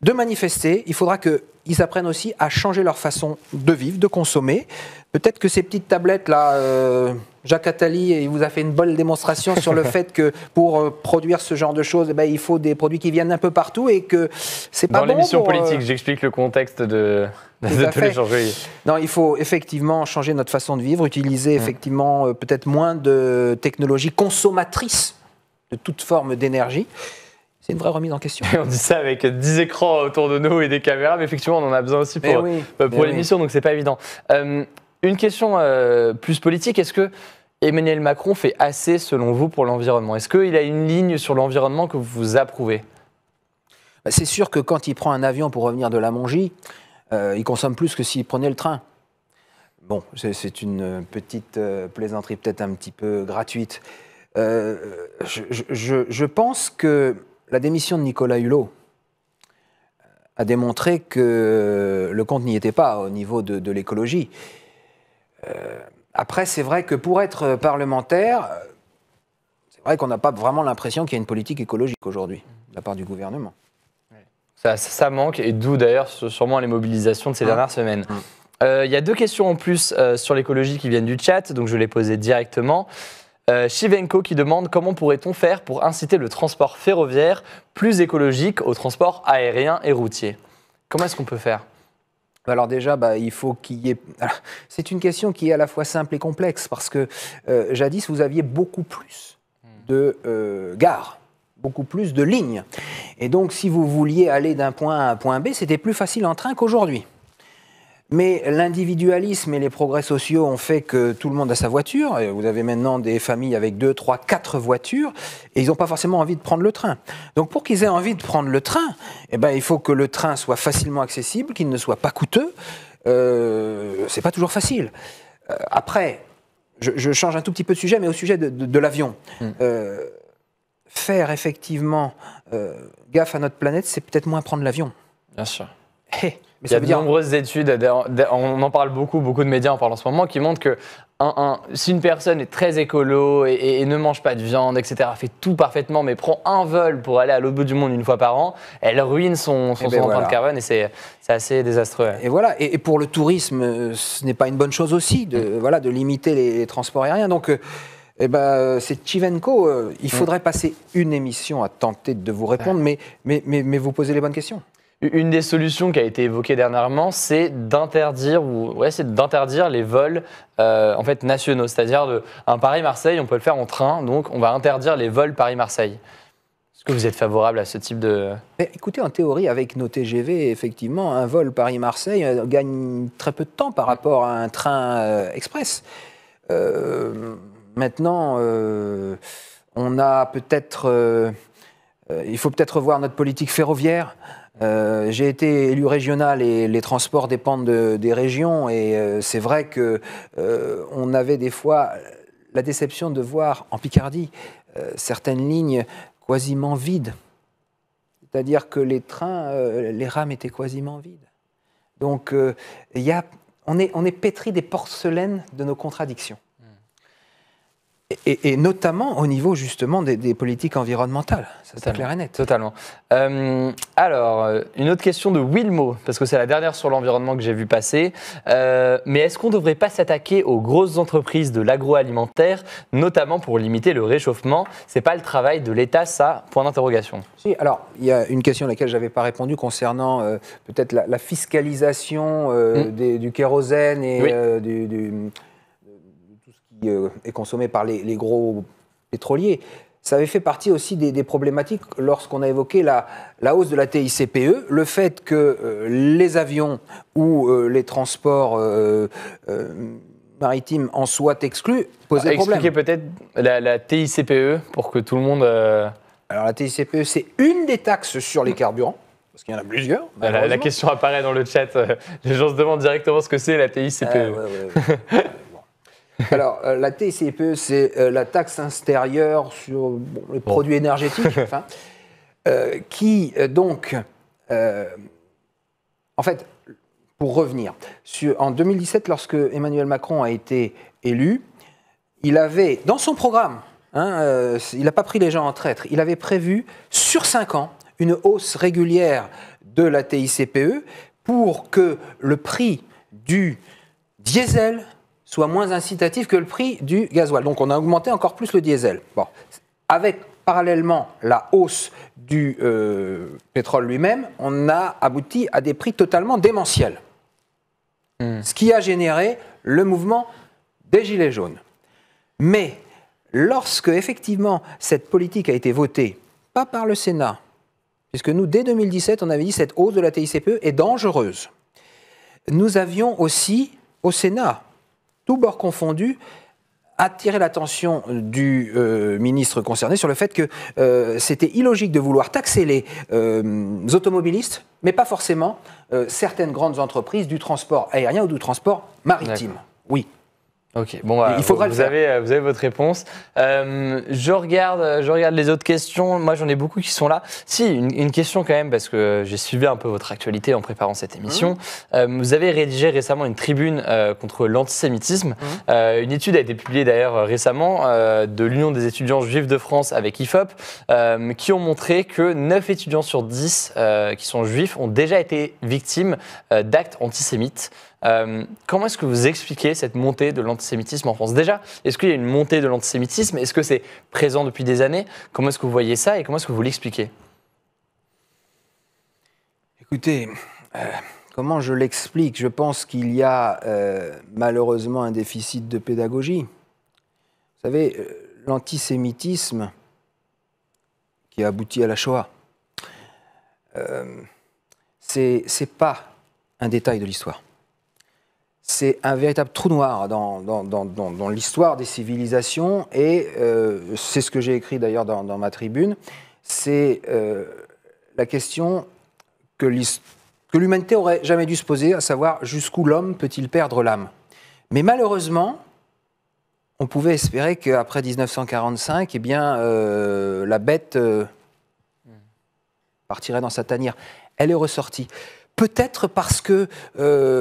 Speaker 2: de manifester. Il faudra qu'ils apprennent aussi à changer leur façon de vivre, de consommer. Peut-être que ces petites tablettes-là, Jacques Attali, il vous a fait une bonne démonstration sur le fait que pour produire ce genre de choses, il faut des produits qui viennent un peu partout et que c'est pas bon.
Speaker 1: Dans l'émission politique, j'explique le contexte de l'échange.
Speaker 2: Non, il faut effectivement changer notre façon de vivre, utiliser effectivement peut-être moins de technologies consommatrices de toute forme d'énergie. C'est une vraie remise en question.
Speaker 1: On dit ça avec 10 écrans autour de nous et des caméras, mais effectivement, on en a besoin aussi pour l'émission, donc c'est pas évident. Une question plus politique, est-ce que Emmanuel Macron fait assez, selon vous, pour l'environnement? Est-ce qu'il a une ligne sur l'environnement que vous approuvez?
Speaker 2: C'est sûr que quand il prend un avion pour revenir de la Mongie, il consomme plus que s'il prenait le train. Bon, c'est une petite plaisanterie peut-être un petit peu gratuite. Je pense que la démission de Nicolas Hulot a démontré que le compte n'y était pas au niveau de l'écologie. Après, c'est vrai que pour être parlementaire, c'est vrai qu'on n'a pas vraiment l'impression qu'il y a une politique écologique aujourd'hui, de la part du gouvernement.
Speaker 1: Ça manque, et d'où d'ailleurs sûrement les mobilisations de ces dernières semaines. Il y a 2 questions en plus sur l'écologie qui viennent du chat, donc je vais les poser directement. Chivenko qui demande comment pourrait-on faire pour inciter le transport ferroviaire plus écologique au transport aérien et routier? Comment est-ce qu'on peut faire?
Speaker 2: Alors déjà, il faut qu'il y ait... C'est une question qui est à la fois simple et complexe, parce que jadis, vous aviez beaucoup plus de gares, beaucoup plus de lignes. Et donc, si vous vouliez aller d'un point A à un point B, c'était plus facile en train qu'aujourd'hui. Mais l'individualisme et les progrès sociaux ont fait que tout le monde a sa voiture. Et vous avez maintenant des familles avec 2, 3, 4 voitures et ils n'ont pas forcément envie de prendre le train. Donc pour qu'ils aient envie de prendre le train, il faut que le train soit facilement accessible, qu'il ne soit pas coûteux. C'est pas toujours facile. Après, je change un tout petit peu de sujet, mais au sujet de l'avion. Faire effectivement gaffe à notre planète, c'est peut-être moins prendre l'avion.
Speaker 1: Bien sûr.
Speaker 2: Mais
Speaker 1: il y a de nombreuses études, on en parle beaucoup de médias en parle en ce moment, qui montrent que si une personne est très écolo et ne mange pas de viande, etc., fait tout parfaitement, mais prend un vol pour aller à l'autre bout du monde une fois par an, elle ruine son empreinte carbone et c'est assez désastreux.
Speaker 2: Et voilà. Et pour le tourisme, ce n'est pas une bonne chose aussi de limiter les transports aériens. Donc, c'est Chivenko. Il faudrait passer une émission à tenter de vous répondre, mais vous posez les bonnes questions.
Speaker 1: Une des solutions qui a été évoquée dernièrement, c'est d'interdire les vols nationaux. C'est-à-dire un Paris-Marseille, on peut le faire en train, donc on va interdire les vols Paris-Marseille. Est-ce que vous êtes favorable à ce type de...
Speaker 2: Écoutez, en théorie, avec nos TGV, effectivement, un vol Paris-Marseille gagne très peu de temps par rapport à un train express. Maintenant, on a peut-être... il faut peut-être revoir notre politique ferroviaire. J'ai été élu régional et les transports dépendent des régions et c'est vrai qu'on avait des fois la déception de voir en Picardie certaines lignes quasiment vides. C'est-à-dire que les trains, les rames étaient quasiment vides. Donc on est pétri des porcelaines de nos contradictions. Et notamment au niveau justement des politiques environnementales, ça c'est clair et net.
Speaker 1: Totalement. Alors, une autre question de Wilmo, parce que c'est la dernière sur l'environnement que j'ai vu passer. Mais est-ce qu'on ne devrait pas s'attaquer aux grosses entreprises de l'agroalimentaire, notamment pour limiter le réchauffement? C'est pas le travail de l'État, ça? Point d'interrogation.
Speaker 2: Si, alors, il y a une question à laquelle je n'avais pas répondu concernant peut-être la fiscalisation du kérosène et est consommé par les gros pétroliers. Ça avait fait partie aussi des problématiques lorsqu'on a évoqué la hausse de la TICPE, le fait que les avions ou les transports maritimes en soient exclus posait problème.
Speaker 1: Expliquez peut-être la TICPE pour que tout le monde...
Speaker 2: Alors la TICPE, c'est une des taxes sur les carburants, parce qu'il y en a plusieurs.
Speaker 1: La question apparaît dans le chat, les gens se demandent directement ce que c'est la TICPE.
Speaker 2: Alors, la TICPE, c'est la taxe intérieure sur les produits énergétiques. en fait, pour revenir, en 2017, lorsque Emmanuel Macron a été élu, il avait, dans son programme, il n'a pas pris les gens en traître, il avait prévu, sur 5 ans, une hausse régulière de la TICPE pour que le prix du diesel soit moins incitatif que le prix du gasoil. Donc on a augmenté encore plus le diesel. Bon. Avec parallèlement la hausse du pétrole lui-même, on a abouti à des prix totalement démentiels. Ce qui a généré le mouvement des Gilets jaunes. Mais lorsque effectivement cette politique a été votée, pas par le Sénat, puisque nous, dès 2017, on avait dit que cette hausse de la TICPE est dangereuse. Nous avions aussi, au Sénat, tous bords confondus, attiré l'attention du ministre concerné sur le fait que c'était illogique de vouloir taxer les automobilistes, mais pas forcément certaines grandes entreprises du transport aérien ou du transport maritime. Oui.
Speaker 1: Ok, bon, bah, vous avez votre réponse. Je regarde les autres questions. Moi, j'en ai beaucoup qui sont là. Si, une question quand même, parce que j'ai suivi un peu votre actualité en préparant cette émission. Vous avez rédigé récemment une tribune contre l'antisémitisme. Une étude a été publiée d'ailleurs récemment de l'Union des étudiants juifs de France avec IFOP, qui ont montré que 9 étudiants sur 10 qui sont juifs ont déjà été victimes d'actes antisémites. Comment est-ce que vous expliquez cette montée de l'antisémitisme en France? Déjà, est-ce qu'il y a une montée de l'antisémitisme? Est-ce que c'est présent depuis des années? Comment est-ce que vous voyez ça et comment est-ce que vous l'expliquez?
Speaker 2: Écoutez, comment je l'explique? Je pense qu'il y a malheureusement un déficit de pédagogie. Vous savez, l'antisémitisme qui a abouti à la Shoah, c'est pas un détail de l'histoire. C'est un véritable trou noir dans l'histoire des civilisations et c'est ce que j'ai écrit d'ailleurs dans ma tribune. C'est la question que l'humanité aurait jamais dû se poser, à savoir jusqu'où l'homme peut-il perdre l'âme. Mais malheureusement, on pouvait espérer qu'après 1945, eh bien, la bête partirait dans sa tanière. Elle est ressortie. Peut-être parce que,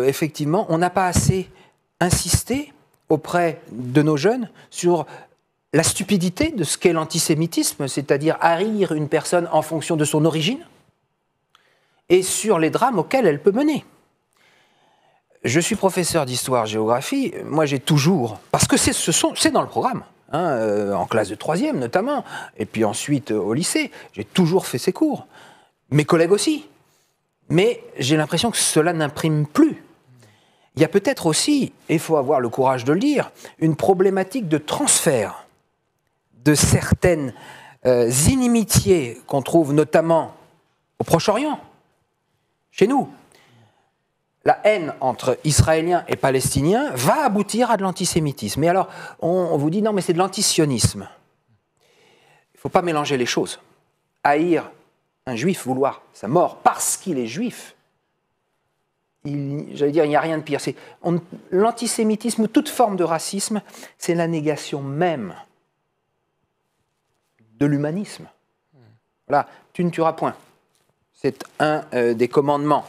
Speaker 2: effectivement, on n'a pas assez insisté auprès de nos jeunes sur la stupidité de ce qu'est l'antisémitisme, c'est-à-dire haïr une personne en fonction de son origine, et sur les drames auxquels elle peut mener. Je suis professeur d'histoire-géographie, moi j'ai toujours, parce que c'est dans le programme, en classe de 3e notamment, et puis ensuite au lycée, j'ai toujours fait ces cours. Mes collègues aussi. Mais j'ai l'impression que cela n'imprime plus. Il y a peut-être aussi, et il faut avoir le courage de le dire, une problématique de transfert de certaines inimitiés qu'on trouve notamment au Proche-Orient, chez nous. La haine entre Israéliens et Palestiniens va aboutir à de l'antisémitisme. Et alors, on vous dit non, mais c'est de l'antisionisme. Il ne faut pas mélanger les choses. Haïr un juif, vouloir sa mort parce qu'il est juif, j'allais dire, il n'y a rien de pire. L'antisémitisme, toute forme de racisme, c'est la négation même de l'humanisme. Voilà, tu ne tueras point. C'est un des commandements.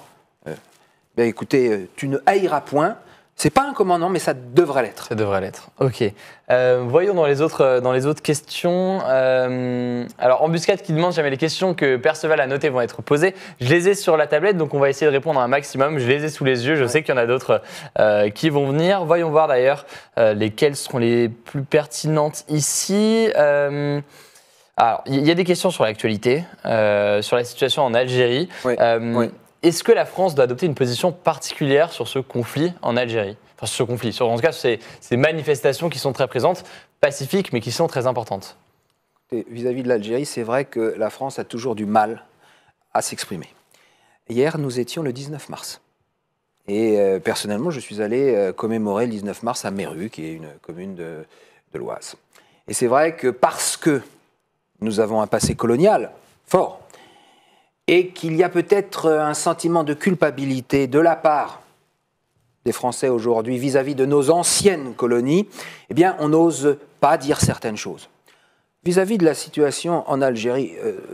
Speaker 2: Bien écoutez, tu ne haïras point. C'est pas un commandement, mais ça devrait l'être.
Speaker 1: Ça devrait l'être. Ok. Voyons dans les autres questions. Alors, Embuscade qui demande jamais les questions que Perceval a notées vont être posées. Je les ai sur la tablette, donc on va essayer de répondre à un maximum. Je les ai sous les yeux. Je sais qu'il y en a d'autres qui vont venir. Voyons voir d'ailleurs lesquelles seront les plus pertinentes ici. Alors, il y a des questions sur l'actualité, sur la situation en Algérie.
Speaker 2: Oui. Oui.
Speaker 1: Est-ce que la France doit adopter une position particulière sur ce conflit en Algérie? Enfin, sur ce conflit, en tout cas, ces manifestations qui sont très présentes, pacifiques, mais qui sont très importantes.
Speaker 2: Vis-à-vis de l'Algérie, c'est vrai que la France a toujours du mal à s'exprimer. Hier, nous étions le 19 mars. Et personnellement, je suis allé commémorer le 19 mars à Méru, qui est une commune de l'Oise. Et c'est vrai que parce que nous avons un passé colonial fort, et qu'il y a peut-être un sentiment de culpabilité de la part des Français aujourd'hui vis-à-vis de nos anciennes colonies, eh bien, on n'ose pas dire certaines choses. vis-à-vis de la situation en Algérie,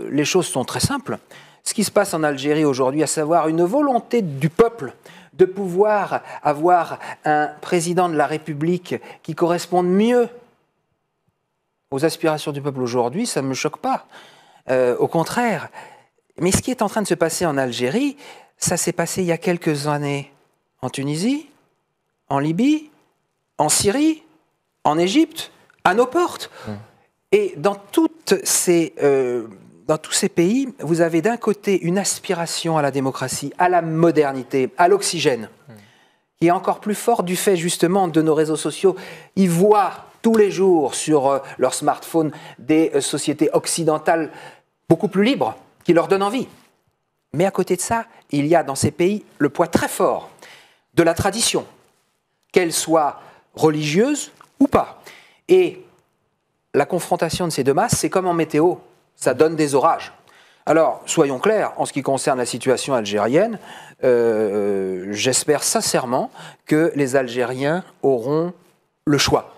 Speaker 2: les choses sont très simples. Ce qui se passe en Algérie aujourd'hui, à savoir une volonté du peuple de pouvoir avoir un président de la République qui corresponde mieux aux aspirations du peuple aujourd'hui, ça ne me choque pas. Au contraire. Mais ce qui est en train de se passer en Algérie, ça s'est passé il y a quelques années en Tunisie, en Libye, en Syrie, en Égypte, à nos portes. Et dans tous ces pays, vous avez d'un côté une aspiration à la démocratie, à la modernité, à l'oxygène, qui est encore plus fort du fait justement de nos réseaux sociaux. Ils voient tous les jours sur leur smartphone des sociétés occidentales beaucoup plus libres, qui leur donnent envie. Mais à côté de ça, il y a dans ces pays le poids très fort de la tradition, qu'elle soit religieuse ou pas. Et la confrontation de ces deux masses, c'est comme en météo, ça donne des orages. Alors, soyons clairs, en ce qui concerne la situation algérienne, j'espère sincèrement que les Algériens auront le choix.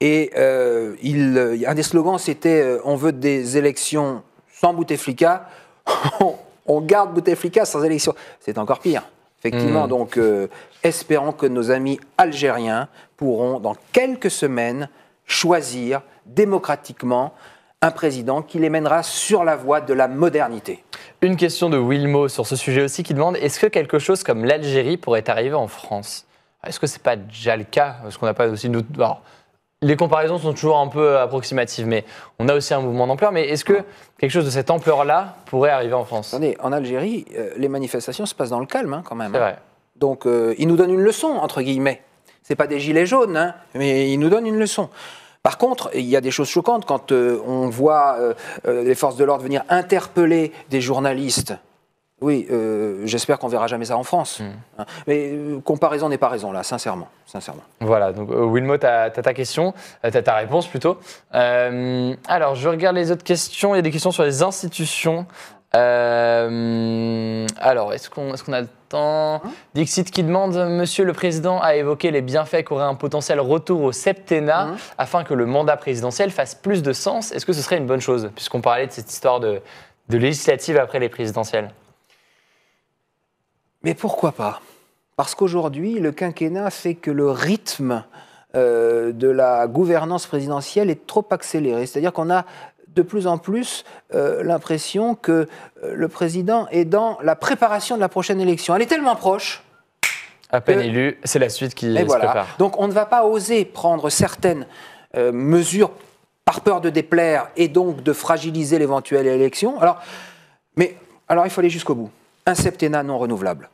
Speaker 2: Et un des slogans, c'était « On veut des élections sans Bouteflika, on garde Bouteflika sans élections ». C'est encore pire. Effectivement, donc espérons que nos amis algériens pourront, dans quelques semaines, choisir démocratiquement un président qui les mènera sur la voie de la modernité.
Speaker 1: Une question de Wilmo sur ce sujet aussi qui demande, est-ce que quelque chose comme l'Algérie pourrait arriver en France? Est-ce que ce n'est pas déjà le cas? Parce qu'on n'a pas aussi... Alors, les comparaisons sont toujours un peu approximatives, mais on a aussi un mouvement d'ampleur. Mais est-ce que quelque chose de cette ampleur-là pourrait arriver en France?
Speaker 2: Attendez, en Algérie, les manifestations se passent dans le calme, quand même.
Speaker 1: C'est vrai.
Speaker 2: Donc, ils nous donnent une leçon, entre guillemets. Ce n'est pas des gilets jaunes, mais ils nous donnent une leçon. Par contre, il y a des choses choquantes quand on voit les forces de l'ordre venir interpeller des journalistes. Oui, j'espère qu'on ne verra jamais ça en France. Mais comparaison n'est pas raison, là, sincèrement.
Speaker 1: Voilà, donc Wilmo, tu as ta question, tu as ta réponse plutôt. Alors, je regarde les autres questions. Il y a des questions sur les institutions. Alors, est-ce qu'on a le temps? Dixit qui demande, Monsieur le Président a évoqué les bienfaits qu'aurait un potentiel retour au septennat afin que le mandat présidentiel fasse plus de sens. Est-ce que ce serait une bonne chose, puisqu'on parlait de cette histoire de législative après les présidentielles?
Speaker 2: Mais pourquoi pas? Parce qu'aujourd'hui, le quinquennat fait que le rythme de la gouvernance présidentielle est trop accéléré. C'est-à-dire qu'on a de plus en plus l'impression que le président est dans la préparation de la prochaine élection. Elle est tellement proche.
Speaker 1: À peine élu, c'est la suite qui se prépare.
Speaker 2: Donc on ne va pas oser prendre certaines mesures par peur de déplaire et donc de fragiliser l'éventuelle élection. Alors il faut aller jusqu'au bout. Un septennat non renouvelable.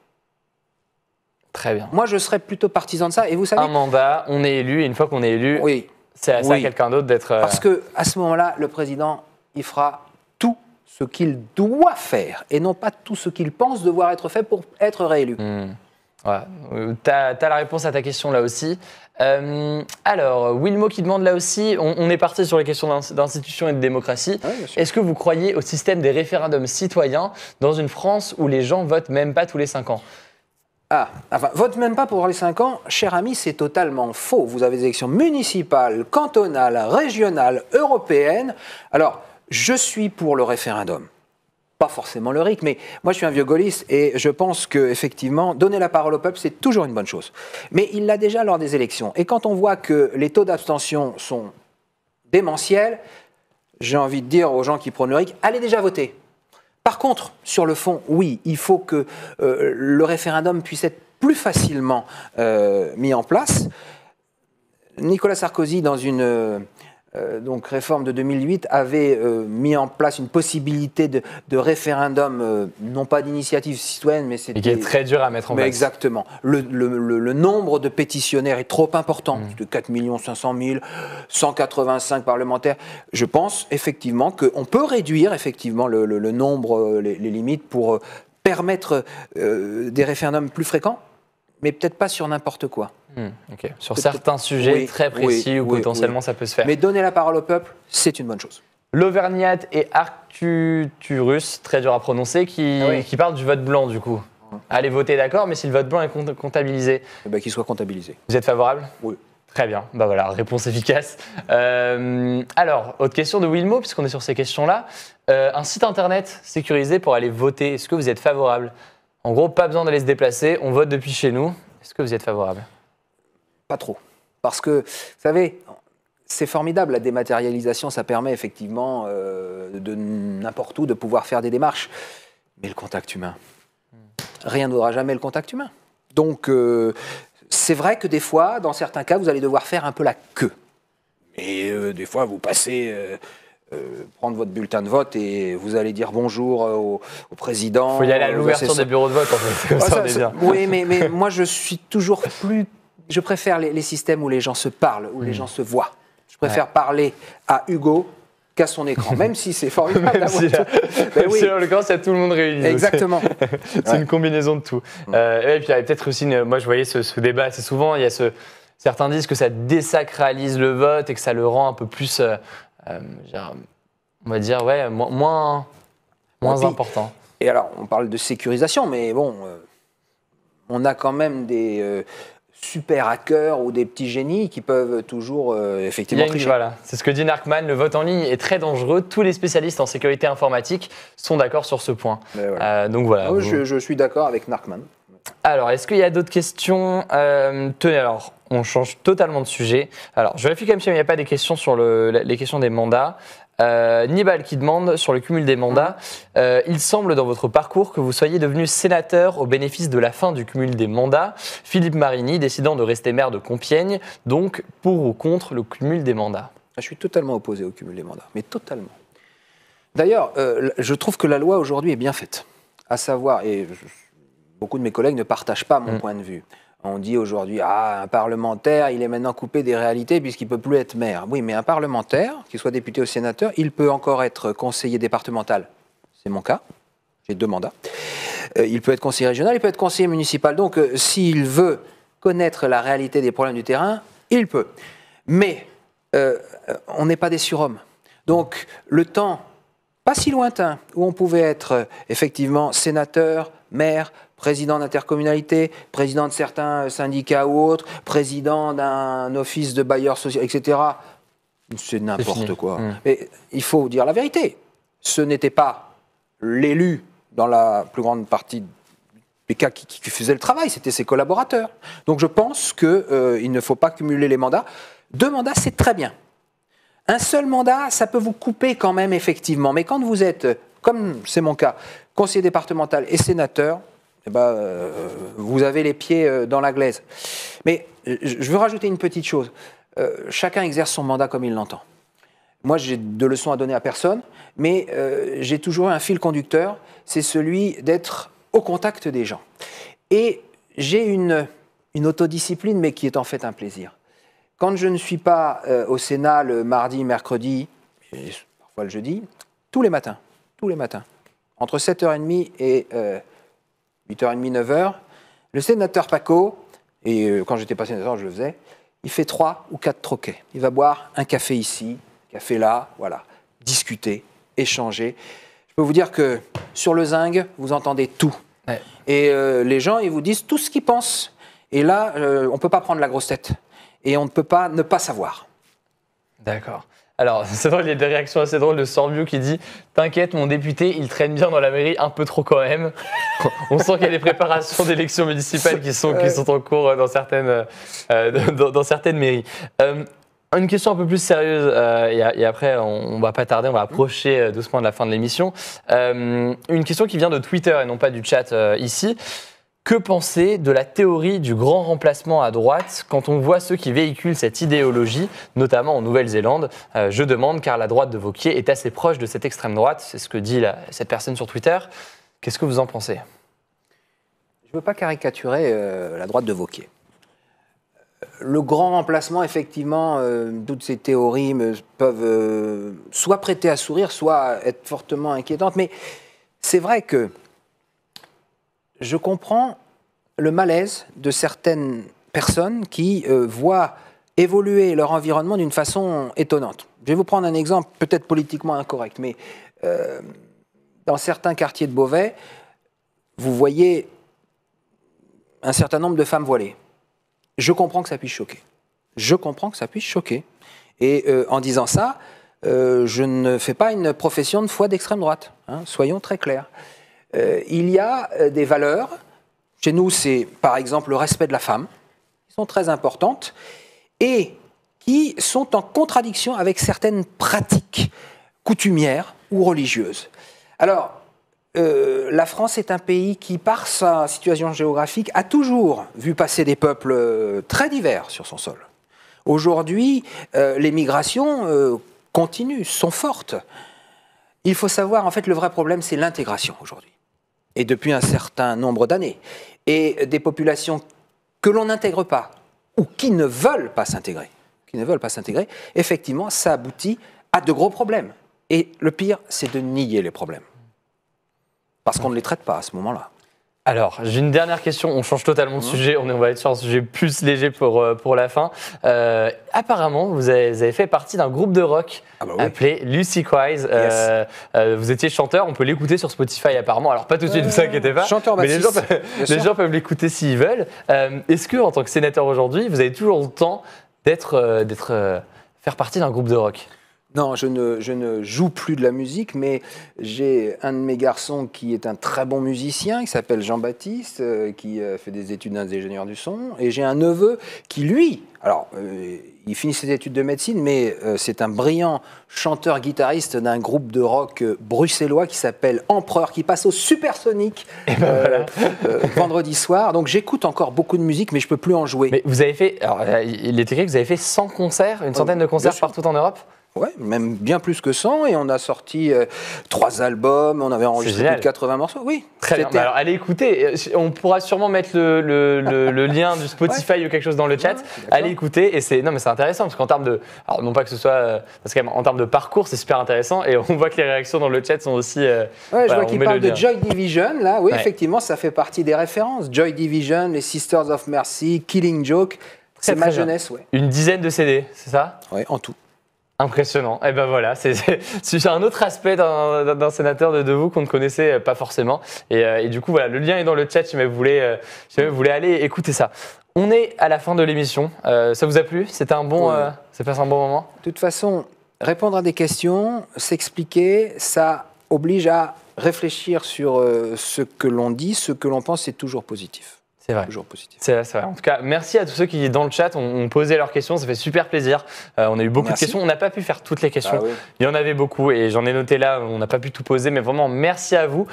Speaker 1: Très bien.
Speaker 2: Moi, je serais plutôt partisan de ça. Et vous savez,
Speaker 1: un mandat, on est élu, et une fois qu'on est élu, c'est à quelqu'un d'autre d'être...
Speaker 2: Parce qu'à ce moment-là, le président, il fera tout ce qu'il doit faire, et non pas tout ce qu'il pense devoir être fait pour être réélu.
Speaker 1: Voilà. Tu as la réponse à ta question là aussi. Alors, Wilmo qui demande là aussi, on est parti sur les questions d'institutions et de démocratie. Oui, est-ce que vous croyez au système des référendums citoyens dans une France où les gens votent même pas tous les 5 ans?
Speaker 2: Vote même pas pour les 5 ans, cher ami, c'est totalement faux. Vous avez des élections municipales, cantonales, régionales, européennes. Alors, je suis pour le référendum. Pas forcément le RIC, mais moi je suis un vieux gaulliste et je pense qu'effectivement, donner la parole au peuple, c'est toujours une bonne chose. Mais il l'a déjà lors des élections. Et quand on voit que les taux d'abstention sont démentiels, j'ai envie de dire aux gens qui prônent le RIC, allez déjà voter. Par contre, sur le fond, oui, il faut que le référendum puisse être plus facilement mis en place. Nicolas Sarkozy, dans une réforme de 2008, avait mis en place une possibilité de référendum, non pas d'initiative citoyenne, mais c'était...
Speaker 1: Et qui est très dur à mettre en place.
Speaker 2: Exactement. Le nombre de pétitionnaires est trop important, de 4 500 000, 185 parlementaires. Je pense effectivement qu'on peut réduire effectivement le nombre, les limites pour permettre des référendums plus fréquents, mais peut-être pas sur n'importe quoi.
Speaker 1: Sur certains sujets très précis où potentiellement ça peut se faire.
Speaker 2: Mais donner la parole au peuple, c'est une bonne chose.
Speaker 1: L'Auvergnate et Arcturus, très dur à prononcer, qui parlent du vote blanc du coup. Allez voter, d'accord, mais si le vote blanc est comptabilisé...
Speaker 2: Qu'il soit comptabilisé.
Speaker 1: Vous êtes favorable?
Speaker 2: Oui.
Speaker 1: Très bien, bah voilà, réponse efficace. Alors, autre question de Wilmo, puisqu'on est sur ces questions-là. Un site internet sécurisé pour aller voter, est-ce que vous êtes favorable? En gros, pas besoin d'aller se déplacer, on vote depuis chez nous. Est-ce que vous êtes favorable?
Speaker 2: Pas trop. Parce que, vous savez, c'est formidable, la dématérialisation, ça permet effectivement de n'importe où de pouvoir faire des démarches. Mais le contact humain, rien ne vaudra jamais le contact humain. Donc, c'est vrai que des fois, dans certains cas, vous allez devoir faire un peu la queue. Et des fois, vous passez, prendre votre bulletin de vote et vous allez dire bonjour au président.
Speaker 1: Il faut y aller à l'ouverture des bureaux de vote, en fait. Comme ça, on est bien.
Speaker 2: Oui, mais moi, je suis toujours plus... Je préfère les systèmes où les gens se parlent, où les gens se voient. Je préfère parler à Hugo qu'à son écran, même si c'est formidable d'avoir tout.
Speaker 1: Oui. En l'occurrence, il y a tout le monde réuni.
Speaker 2: Exactement.
Speaker 1: C'est une combinaison de tout. Et puis, il y avait peut-être aussi, moi je voyais ce débat assez souvent, il y a certains disent que ça désacralise le vote et que ça le rend un peu plus, on va dire, ouais, moins important.
Speaker 2: Et alors, on parle de sécurisation, mais bon, on a quand même des... super hackers ou des petits génies qui peuvent toujours effectivement tricher.
Speaker 1: Voilà, c'est ce que dit Narkman, le vote en ligne est très dangereux. Tous les spécialistes en sécurité informatique sont d'accord sur ce point.
Speaker 2: Voilà.
Speaker 1: Donc voilà.
Speaker 2: Je suis d'accord avec Narkman.
Speaker 1: Alors, est-ce qu'il y a d'autres questions? Tenez, alors, on change totalement de sujet. Alors, je vérifie quand même s'il n'y a pas des questions sur les questions des mandats. Nibal qui demande sur le cumul des mandats, il semble dans votre parcours que vous soyez devenu sénateur au bénéfice de la fin du cumul des mandats. Philippe Marini décidant de rester maire de Compiègne, donc pour ou contre le cumul des mandats?
Speaker 2: Je suis totalement opposé au cumul des mandats, mais totalement. D'ailleurs, je trouve que la loi aujourd'hui est bien faite, à savoir, et beaucoup de mes collègues ne partagent pas mon point de vue. On dit aujourd'hui, un parlementaire, il est maintenant coupé des réalités puisqu'il ne peut plus être maire. Oui, mais un parlementaire, qu'il soit député ou sénateur, il peut encore être conseiller départemental. C'est mon cas, j'ai 2 mandats. Il peut être conseiller régional, il peut être conseiller municipal. Donc, s'il veut connaître la réalité des problèmes du terrain, il peut. Mais on n'est pas des surhommes. Donc, le temps, pas si lointain, où on pouvait être effectivement sénateur, maire, président d'intercommunalité, président de certains syndicats ou autres, président d'un office de bailleur social, etc. C'est n'importe quoi. Mais il faut dire la vérité. Ce n'était pas l'élu, dans la plus grande partie des cas, qui faisait le travail, c'était ses collaborateurs. Donc je pense qu'il ne faut pas cumuler les mandats. 2 mandats, c'est très bien. Un seul mandat, ça peut vous couper quand même, effectivement. Mais quand vous êtes, comme c'est mon cas, conseiller départemental et sénateur, vous avez les pieds dans la glaise. Mais je veux rajouter une petite chose. Chacun exerce son mandat comme il l'entend. Moi, j'ai de leçons à donner à personne, mais j'ai toujours un fil conducteur, c'est celui d'être au contact des gens. Et j'ai une autodiscipline, mais qui est en fait un plaisir. Quand je ne suis pas au Sénat le mardi, mercredi, et parfois le jeudi, tous les matins, entre 7h30 et 8h30, 9h, le sénateur Paco, et quand j'étais pas sénateur, je le faisais, il fait 3 ou 4 troquets. Il va boire un café ici, un café là, voilà, discuter, échanger. Je peux vous dire que sur le zinc, vous entendez tout. Ouais. Et les gens, ils vous disent tout ce qu'ils pensent. Et là, on ne peut pas prendre la grosse tête. Et on ne peut pas ne pas savoir.
Speaker 1: D'accord. Alors, c'est drôle, il y a des réactions assez drôles de Sorbiou qui dit « T'inquiète, mon député, il traîne bien dans la mairie, un peu trop quand même. » On sent qu'il y a des préparations d'élections municipales qui sont en cours dans certaines mairies. Une question un peu plus sérieuse, et après, on ne va pas tarder, on va approcher doucement de la fin de l'émission. Une question qui vient de Twitter et non pas du chat ici. Que penser de la théorie du grand remplacement à droite quand on voit ceux qui véhiculent cette idéologie, notamment en Nouvelle-Zélande? Je demande car la droite de Wauquiez est assez proche de cette extrême droite, c'est ce que dit cette personne sur Twitter. Qu'est-ce que vous en pensez?
Speaker 2: Je ne veux pas caricaturer la droite de Wauquiez. Le grand remplacement, effectivement, toutes ces théories peuvent soit prêter à sourire, soit être fortement inquiétantes, mais c'est vrai que je comprends le malaise de certaines personnes qui voient évoluer leur environnement d'une façon étonnante. Je vais vous prendre un exemple peut-être politiquement incorrect, mais dans certains quartiers de Beauvais, vous voyez un certain nombre de femmes voilées. Je comprends que ça puisse choquer. je comprends que ça puisse choquer. Et en disant ça, je ne fais pas une profession de foi d'extrême droite, hein, soyons très clairs. Il y a des valeurs, chez nous c'est par exemple le respect de la femme, qui sont très importantes, et qui sont en contradiction avec certaines pratiques coutumières ou religieuses. Alors, la France est un pays qui, par sa situation géographique, a toujours vu passer des peuples très divers sur son sol. Aujourd'hui, les migrations continuent, sont fortes. Il faut savoir, en fait, le vrai problème, c'est l'intégration aujourd'hui. Et depuis un certain nombre d'années. Et des populations que l'on n'intègre pas, ou qui ne veulent pas s'intégrer, effectivement, ça aboutit à de gros problèmes. Et le pire, c'est de nier les problèmes. Parce qu'on ne les traite pas à ce moment-là.
Speaker 1: Alors, j'ai une dernière question. On change totalement de sujet. On va être sur un sujet plus léger pour la fin. Apparemment, vous avez fait partie d'un groupe de rock appelé Lucy Quays. Yes. Vous étiez chanteur. On peut l'écouter sur Spotify apparemment. Alors, pas tout de suite, ne vous inquiétez pas.
Speaker 2: Chanteur
Speaker 1: mais les gens peuvent l'écouter s'ils veulent. Est-ce que, en tant que sénateur aujourd'hui, vous avez toujours le temps faire partie d'un groupe de rock ?
Speaker 2: Non, je ne joue plus de la musique, mais j'ai un de mes garçons qui est un très bon musicien, qui s'appelle Jean-Baptiste, qui fait des études d'ingénieur du son, et j'ai un neveu qui, lui, alors, il finit ses études de médecine, mais c'est un brillant chanteur-guitariste d'un groupe de rock bruxellois qui s'appelle Empereur, qui passe au Supersonic vendredi soir. Donc j'écoute encore beaucoup de musique, mais je ne peux plus en jouer.
Speaker 1: Mais vous avez fait, alors, il est écrit que vous avez fait 100 concerts, une centaine de concerts partout en Europe ?
Speaker 2: Ouais, même bien plus que 100, et on a sorti 3 albums, on avait enregistré plus de 80 morceaux. Oui,
Speaker 1: très bien. Alors allez écouter, on pourra sûrement mettre le lien du Spotify ou quelque chose dans le chat. Allez écouter, et c'est intéressant parce qu'en termes de, alors non pas que ce soit, parce qu'en termes de parcours c'est super intéressant, et on voit que les réactions dans le chat sont aussi.
Speaker 2: Je vois qu'il parle de Joy Division là, oui effectivement ça fait partie des références. Joy Division, les Sisters of Mercy, Killing Joke, c'est ma jeunesse, ouais.
Speaker 1: Une dizaine de CD, c'est ça ?
Speaker 2: Oui, en tout.
Speaker 1: Impressionnant. Et ben voilà, c'est un autre aspect d'un sénateur de vous qu'on ne connaissait pas forcément. Et du coup, voilà, le lien est dans le chat si vous voulez aller écouter ça. On est à la fin de l'émission. Ça vous a plu ? C'était un bon, c'est passé un bon moment ?
Speaker 2: De toute façon, répondre à des questions, s'expliquer, ça oblige à réfléchir sur ce que l'on dit, ce que l'on pense, c'est toujours positif.
Speaker 1: C'est vrai.
Speaker 2: Toujours positif.
Speaker 1: C'est vrai. En tout cas, merci à tous ceux qui, dans le chat, ont posé leurs questions. Ça fait super plaisir. On a eu beaucoup de questions. On n'a pas pu faire toutes les questions. Ah oui. Il y en avait beaucoup et j'en ai noté là. On n'a pas pu tout poser, mais vraiment, merci à vous.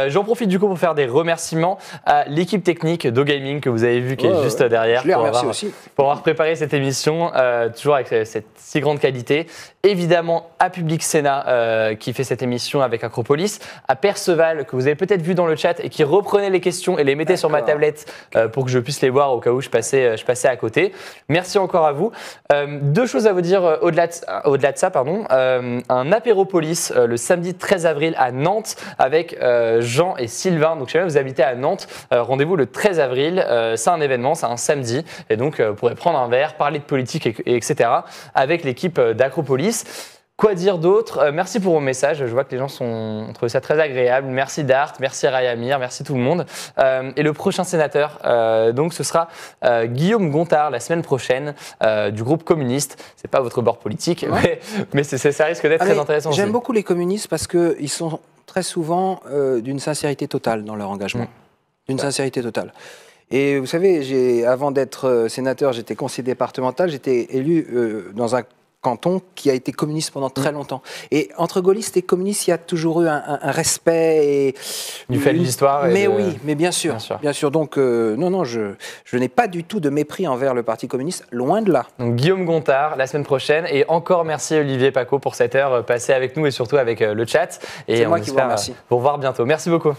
Speaker 1: J'en profite du coup pour faire des remerciements à l'équipe technique d'OGaming que vous avez vu qui est juste derrière.
Speaker 2: Je les remercie aussi.
Speaker 1: Pour avoir préparé cette émission, toujours avec cette si grande qualité. Évidemment, à Public Sénat qui fait cette émission avec Acropolis. À Perceval, que vous avez peut-être vu dans le chat et qui reprenait les questions et les mettait sur ma tablette. Pour que je puisse les voir au cas où je passais à côté. Merci encore à vous. 2 choses à vous dire au-delà de ça. Un apéropolis le samedi 13 avril à Nantes avec Jean et Sylvain. Donc, si jamais vous habitez à Nantes, rendez-vous le 13 avril. C'est un événement, c'est un samedi. Et donc, vous pourrez prendre un verre, parler de politique, etc. avec l'équipe d'Acropolis. Quoi dire d'autre ? Merci pour vos messages. Je vois que les gens ont trouvé ça très agréable. Merci Dart, merci Rayamir, merci tout le monde. Et le prochain sénateur, donc ce sera Guillaume Gontard la semaine prochaine du groupe communiste. C'est pas votre bord politique, mais ça risque d'être très intéressant.
Speaker 2: J'aime beaucoup les communistes parce qu'ils sont très souvent d'une sincérité totale dans leur engagement. D'une sincérité totale. Et vous savez, avant d'être sénateur, j'étais conseiller départemental, j'étais élu dans un canton qui a été communiste pendant très longtemps. Et entre gaullistes et communistes, il y a toujours eu un respect. Et
Speaker 1: du fait de l'histoire.
Speaker 2: Mais oui, mais bien sûr. Donc, non, je n'ai pas du tout de mépris envers le Parti communiste, loin de là.
Speaker 1: Donc, Guillaume Gontard, la semaine prochaine. Et encore merci Olivier Paco pour cette heure passée avec nous et surtout avec le chat. Et
Speaker 2: c'est moi qui vous remercie.
Speaker 1: Vous revoir bientôt. Merci beaucoup.